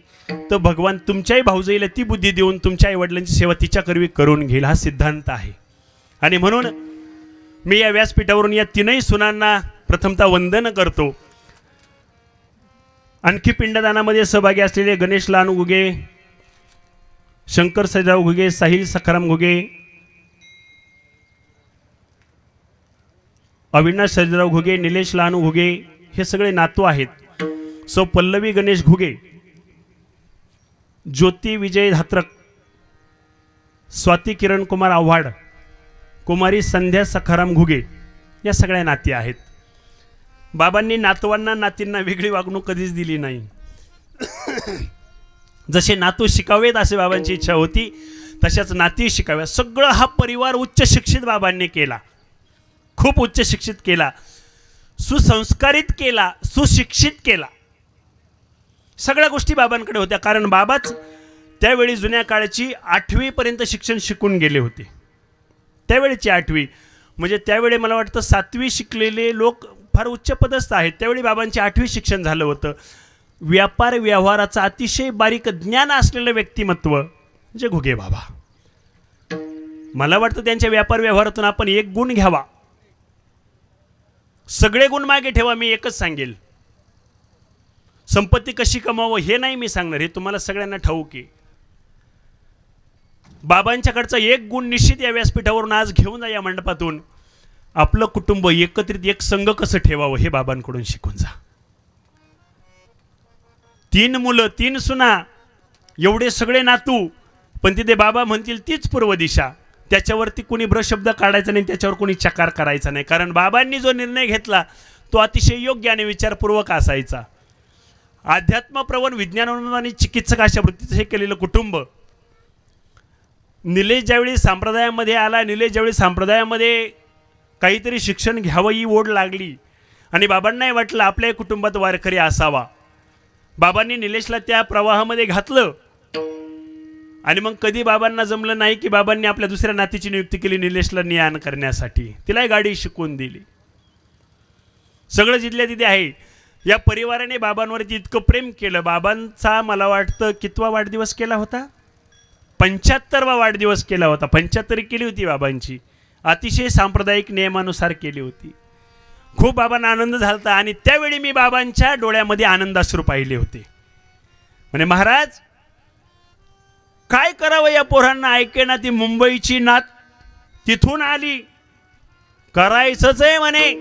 तर भगवान तुमच्याही भाऊजाईला ती बुद्धी देऊन तुमच्या आई वडिलांची सेवा तिच्याकरवी करून घेईल. हा सिद्धांत आहे. आणि म्हणून मी या व्यासपीठावरून या 3ही सुनांना प्रथमतः वंदन करतो. आणखी पिंडदानामध्ये सहभागी असलेले गणेश लहानू घुगे, शंकर सर्जेराव घुगे, साहिल सखाराम घुगे, अविनाश सर्जेराव घुगे, निलेश लहानू घुगे हे सगळे नातू आहेत. सौ पल्लवी गणेश घुगे, ज्योती विजय धात्रक, स्वाती किरण कुमार आव्हाड, कुमारी संध्या सखाराम घुगे या सगळ्या नाती आहेत. बाबांनी नातवांना नातींना वेगळी वागणूक कधीच दिली नाही. जसे नातू शिकावेत असे बाबांची इच्छा होती, तशाच नाती शिकाव्या. सगळं हा परिवार उच्च शिक्षित बाबांनी केला, खूप उच्च शिक्षित केला, सुसंस्कारित केला, सुशिक्षित केला. सगळ्या गोष्टी बाबांकडे होत्या, कारण बाबाच त्यावेळी जुन्या काळची 8वी पर्यंत शिक्षण शिकून गेले होते. त्यावेळीची 8वी म्हणजे त्यावेळी मला वाटतं 7वी शिकलेले लोक फार उच्च पदस्थ आहेत. त्यावेळी बाबांचे 8वी शिक्षण झालं होतं. व्यापार व्यवहाराचं अतिशय बारीक ज्ञान असलेलं व्यक्तिमत्व म्हणजे घुगे बाबा. मला वाटतं त्यांच्या व्यापार व्यवहारातून आपण एक गुण घ्यावा. सगळे गुण मागे ठेवा. मी एकच सांगेल, संपत्ती कशी कमावं हे नाही मी सांगणार, हे तुम्हाला सगळ्यांना ठाऊक आहे. बाबांच्याकडचा एक गुण निश्चित या व्यासपीठावरून आज घेऊन जा या मंडपातून. आपलं कुटुंब एकत्रित एक संघ कसं ठेवावं हे बाबांकडून शिकून जा. 3 मुलं, 3 सुना, एवढे सगळे नातू, पण तिथे बाबा म्हणतील तीच पूर्व दिशा. त्याच्यावरती कोणी भ्रशब्द काढायचा नाही, त्याच्यावर कोणी चकार करायचा नाही, कारण बाबांनी जो निर्णय घेतला तो अतिशय योग्य आणि विचारपूर्वक असायचा. अध्यात्मप्रवण विज्ञानवंत आणि चिकित्सक अशा वृत्तीचं हे केलेलं कुटुंब. निलेश ज्यावेळी संप्रदायामध्ये आला, निलेश ज्यावेळी संप्रदायामध्ये काहीतरी शिक्षण घ्यावं ही ओढ लागली आणि बाबांनाही वाटलं आपल्या कुटुंबात वारकरी असावा. बाबांनी निलेशला त्या प्रवाहामध्ये घातलं आणि मग कधी बाबांना जमलं नाही की बाबांनी आपल्या दुसऱ्या नातीची नियुक्ती केली निलेशला ज्ञान करण्यासाठी. तिलाही गाडी शिकवून दिली. सगळं जिथल्या तिथे आहे. या परिवाराने बाबांवरती इतकं प्रेम केलं. बाबांचा मला वाटतं कितवा वाढदिवस केला होता? 75वा वाढदिवस केला होता. 75 केली होती बाबांची. अतिशय सांप्रदायिक नियमानुसार केली होती. खूप बाबांना आनंद झाला आणि त्यावेळी मी बाबांच्या डोळ्यामध्ये आनंदाश्रू पाहिले होते. म्हणे महाराज काय करावं या पोरांना, ऐकेना ती मुंबईची नात तिथून आली, करायचंच आहे म्हणे.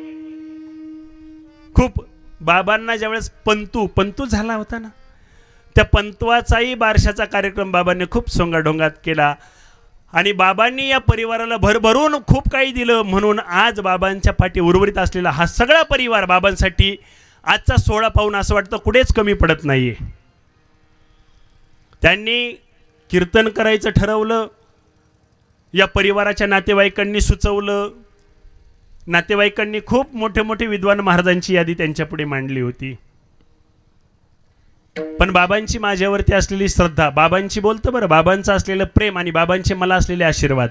खूप बाबांना ज्यावेळेस पंतू झाला होता ना, त्या पंतवाचाही बारशाचा कार्यक्रम बाबांनी खूप सोंगाढोंगात केला आणि बाबांनी या परिवाराला भरभरून खूप काही दिलं. म्हणून आज बाबांच्या पाठी उर्वरित असलेला हा सगळा परिवार बाबांसाठी आजचा सोहळा पाहून असं वाटतं कुठेच कमी पडत नाहीये. त्यांनी कीर्तन करायचं ठरवलं. या परिवाराच्या नातेवाईकांनी सुचवलं. नातेवाईकांनी खूप मोठे मोठे विद्वान महाराजांची यादी त्यांच्यापुढे मांडली होती. पण बाबांची माझ्यावरती असलेली श्रद्धा, बाबांची बोलतं बरं, बाबांचं असलेलं प्रेम आणि बाबांचे मला असलेले आशीर्वाद.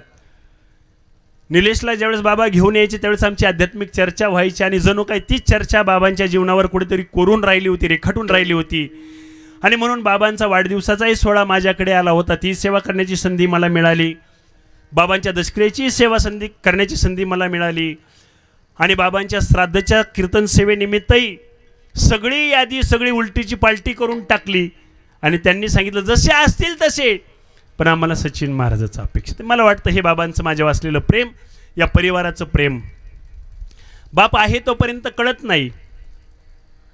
निलेशला ज्यावेळेस बाबा घेऊन यायचे त्यावेळेस आमची आध्यात्मिक चर्चा व्हायची आणि जणू काही तीच चर्चा बाबांच्या जीवनावर कुठेतरी कोरून राहिली होती, रेखाटून राहिली होती. आणि म्हणून बाबांचा वाढदिवसाचाही सोहळा माझ्याकडे आला होता. ती सेवा करण्याची संधी मला मिळाली. बाबांच्या दशक्रियेची सेवा करण्याची संधी मला मिळाली. आणि बाबांच्या श्राद्धच्या कीर्तन सेवेनिमित्तही सगळी यादी सगळी उलटीची पालटी करून टाकली आणि त्यांनी सांगितलं जसे असतील तसे, पण आम्हाला सचिन महाराजाचं अपेक्षित. मला वाटतं हे बाबांचं माझ्या वाचलेलं प्रेम, या परिवाराचं प्रेम. बाप आहे तोपर्यंत कळत नाही.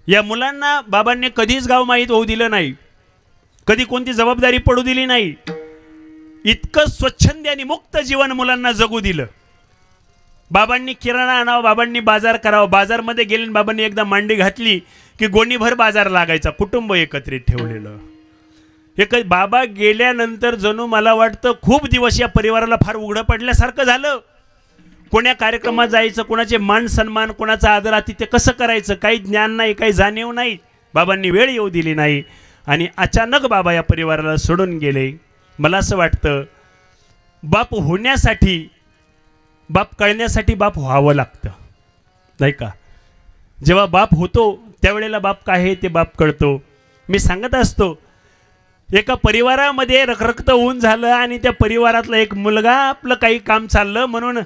या मुलांना बाबांनी कधीच गाव माहीत होऊ दिलं नाही, कधी कोणती जबाबदारी पडू दिली नाही. इतकं स्वच्छंदी आणि मुक्त जीवन मुलांना जगू दिलं. बाबांनी किराणा आणावं, बाबांनी बाजार करावं, बाजारमध्ये गेले बाबांनी एकदा मांडी घातली की गोणीभर बाजार लागायचा. कुटुंब एकत्रित ठेवलेलं. हे बाबा गेल्यानंतर जणू मला वाटतं खूप दिवस या परिवाराला फार उघडं पडल्यासारखं झालं. कोण्या कार्यक्रमात जायचं, कोणाचे मान सन्मान, कोणाचा आदर आतिथ्य कसं करायचं, काही ज्ञान नाही, काही जाणीव नाही. बाबांनी वेळ येऊ दिली नाही आणि अचानक बाबा या परिवाराला सोडून गेले. मला असं वाटतं बाप होण्यासाठी, बाप कळण्यासाठी बाप व्हावं लागतं, नाही का? जेव्हा बाप होतो त्यावेळेला बाप काय आहे ते बाप कळतो. मी सांगत असतो एका परिवारामध्ये रखरखत होऊन झालं आणि त्या परिवारातला एक मुलगा आपलं काही काम चाललं म्हणून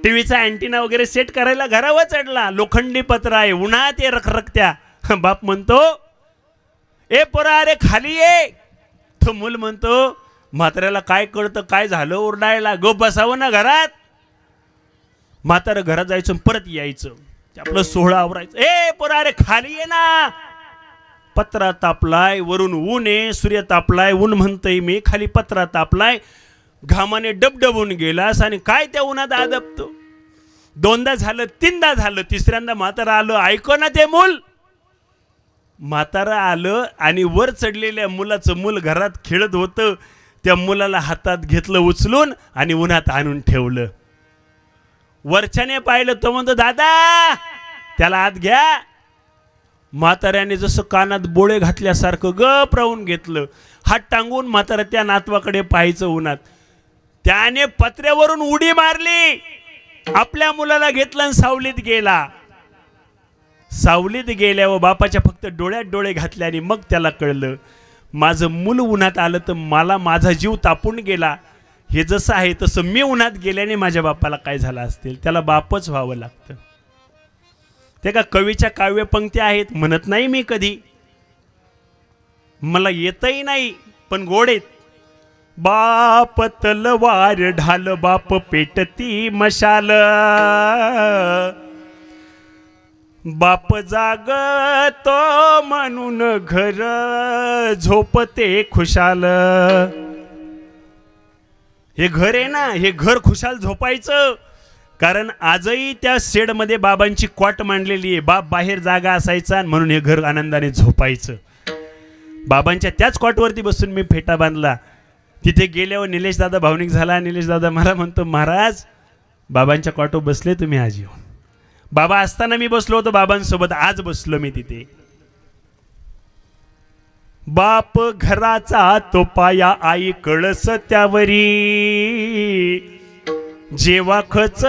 टीव्हीचा अँटिना वगैरे सेट करायला घरावर चढला. लोखंडी पत्र आहे, उन्हात ये रखरखत्या. बाप म्हणतो ए पोरा अरे खाली ये. तो मूल म्हणतो म्हाताऱ्याला काय कळतं, काय झालं ओरडायला, गप बसावं ना घरात. म्हातारं घरात जायचं परत यायचं, आपलं सोहळा आवरायचं. ए पोरा अरे खाली ये ना. पत्रा तापलाय, वरून ऊन आहे, सूर्य तापलाय, ऊन म्हणतोय मी, खाली पत्रा तापलाय, घामाने डबडबून गेलास आणि काय त्या उन्हात आदबतो. दोनदा झालं, तीनदा झालं, तिसऱ्यांदा म्हातारा आलं, ऐको ना ते मूल. म्हातारा आलं आणि वर चढलेल्या मुलाचं मूल घरात खेळत होतं. त्या मुलाला हातात घेतलं उचलून आणि उन्हात आणून ठेवलं. वरच्याने पाहिलं तो म्हणतो दादा त्याला आत घ्या. म्हाताऱ्याने जसं कानात बोळे घातल्यासारखं गप राहून घेतलं. हात टांगून म्हातारा त्या नातवाकडे पाहायचं उन्हात. त्याने पत्र्यावरून उडी मारली, आपल्या मुलाला घेतलं आणि सावलीत गेला. सावलीत गेल्यावर बापाच्या फक्त डोळ्यात डोळे घातले आणि मग त्याला कळलं माझं मूल उन्हात आलं तर मला माझा जीव तापून गेला. हे जसं आहे तसं मी उन्हात गेल्याने माझ्या बापाला काय झालं असतील. त्याला बापच व्हावं लागतं. ते का कवीच्या काव्य पंक्त्या आहेत, म्हणत नाही मी कधी, मला येतही नाही पण गोड आहेत. बाप तलवार ढाल, बाप पेटती मशाल, बाप जागतो म्हणून घर झोपते खुशाल. हे घर आहे ना, हे घर खुशाल झोपायचं. कारण आजही त्या शेडमध्ये बाबांची क्वाट मांडलेली आहे. बाप बाहेर जागा असायचा म्हणून हे घर आनंदाने झोपायचं. बाबांच्या त्याच कॉटवरती बसून मी फेटा बांधला. तिथे गेल्यावर निलेश दादा भावनिक झाला. निलेश दादा मला म्हणतो, महाराज बाबांच्या कॉटवर बसले तुम्ही आज येऊन. बाबा असताना मी बसलो होतो बाबांसोबत, आज बसलो मी तिथे. बाप घराचा तो पाया, आई कळस त्यावरी, जेव्हा खच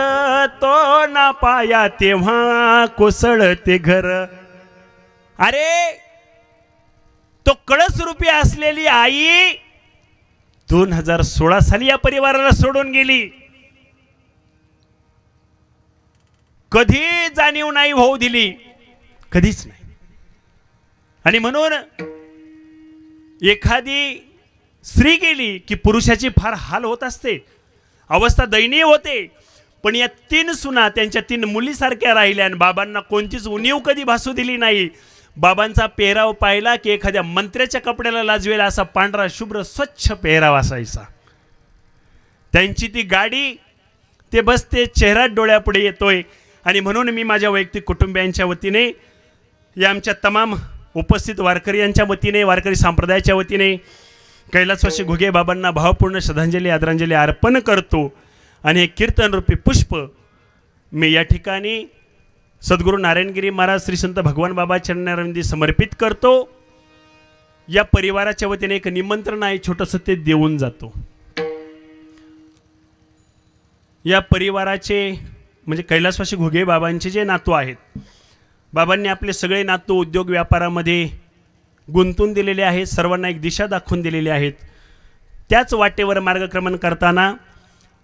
तो ना पाया तेव्हा कोसळते घर. अरे तो कळस रूपी असलेली आई 2016 साली या परिवाराला सोडून गेली. कधी जाणीव नाही होऊ दिली, कधीच नाही. आणि म्हणून एखादी स्त्री गेली की पुरुषाची फार हाल होत असते, अवस्था दयनीय होते. पण या 3 सुना त्यांच्या 3 मुलीसारख्या राहिल्या आणि बाबांना कोणतीच उणीव कधी भासू दिली नाही. बाबांचा पेहराव पाहिला की एखाद्या मंत्र्याच्या कपड्याला लाजवेल असा पांढरा शुभ्र स्वच्छ पेहराव असायचा. त्यांची ती गाडी, ते बस ते चेहरा डोळ्यापुढे येतोय. आणि म्हणून मी माझ्या वैयक्तिक कुटुंबियांच्या वतीने, या आमच्या तमाम उपस्थित वारकरी यांच्या वतीने, वारकरी संप्रदायाच्या वतीने कैलासवासी घुगे बाबांना भावपूर्ण श्रद्धांजली आदरांजली अर्पण करतो. आणि हे कीर्तनरूपी पुष्प मी या ठिकाणी सद्गुरू नारायणगिरी महाराज श्री संत भगवान बाबा चरणारविंदी समर्पित करतो. या परिवाराच्या वतीने एक निमंत्रण आहे, छोटंसं ते देऊन जातो. या परिवाराचे म्हणजे कैलासवासी घुगे बाबांचे जे नातू आहेत, बाबांनी आपले सगळे नातू उद्योग व्यापारामध्ये गुंतून दिलेले आहेत, सर्वांना एक दिशा दाखवून दिलेली आहेत. त्याच वाटेवर मार्गक्रमण करताना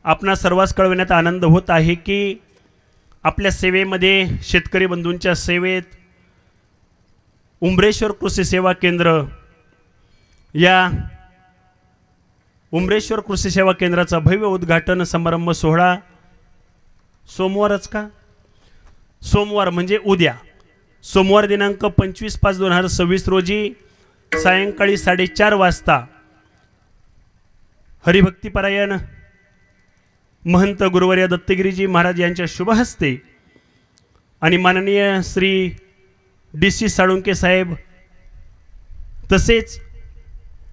आपणा सर्वांस कळविण्यात आनंद होत आहे की आपल्या सेवेमध्ये, शेतकरी बंधूंच्या सेवेत उंबरेश्वर कृषी सेवा केंद्र, या उंबरेश्वर कृषी सेवा केंद्राचा भव्य उद्घाटन समारंभ सोहळा सोमवारच का? सोमवार म्हणजे उद्या, सोमवार दिनांक 25/5/2026 रोजी सायंकाळी 4:30 वाजता हरिभक्तीपरायण महंत गुरुवर्य दत्तगिरीजी महाराज यांच्या शुभ हस्ते आणि माननीय श्री DC साळुंके साहेब, तसेच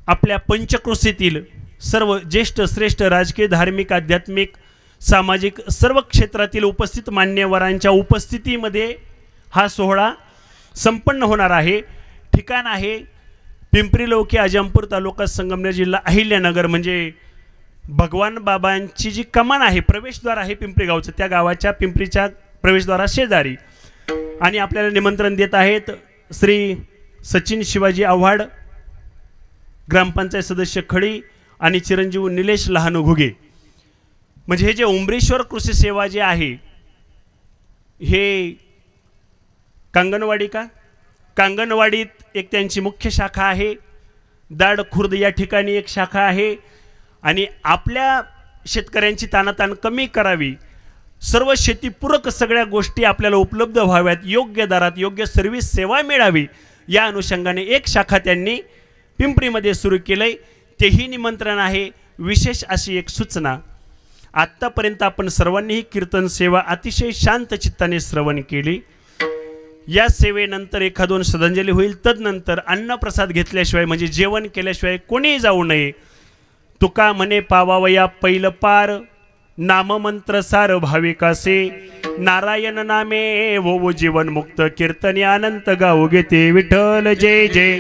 आपल्या पंचक्रोशीतील सर्व ज्येष्ठ श्रेष्ठ राजकीय, धार्मिक, आध्यात्मिक, सामाजिक सर्व क्षेत्रातील उपस्थित मान्यवरांच्या उपस्थितीमध्ये हा सोहळा संपन्न होणार आहे. ठिकाण आहे पिंपरी लौकी, अजमपूर तालुका संगमनेर जिल्हा अहिल्यानगर. म्हणजे भगवान बाबांची जी कमान आहे, प्रवेशद्वार आहे पिंपरी गावचं, त्या गावाच्या पिंपरीच्या प्रवेशद्वारा शेजारी. आणि आपल्याला निमंत्रण देत आहेत श्री सचिन शिवाजी आव्हाड, ग्रामपंचायत सदस्य खडी आणि चिरंजीव निलेश लहानू घुगे. म्हणजे हे जे उंबरेश्वर कृषी सेवा जे आहे, हे कांगणवाडी का, कांगणवाडीत एक त्यांची मुख्य शाखा आहे. दाड खुर्द या ठिकाणी एक शाखा आहे. आणि आपल्या शेतकऱ्यांची ताणाताण कमी करावी, सर्व शेतीपूरक सगळ्या गोष्टी आपल्याला उपलब्ध व्हाव्यात, योग्य दरात योग्य सर्व्हिस सेवा मिळावी, या अनुषंगाने एक शाखा त्यांनी पिंपरीमध्ये सुरू केलं. तेही निमंत्रण आहे. विशेष अशी एक सूचना, आत्तापर्यंत आपण सर्वांनीही कीर्तन सेवा अतिशय शांत चित्ताने श्रवण केली. या सेवेनंतर एखादोन श्रद्धांजली होईल, तदनंतर अन्नप्रसाद घेतल्याशिवाय म्हणजे जेवण केल्याशिवाय कोणीही जाऊ नये. तुका म्हणे पावावया पैल पार, नाममंत्र सार भाविकासे, नारायण नामे वो जीवन मुक्त, कीर्तने अनंत गाऊ घेते विठ्ठल जय जय.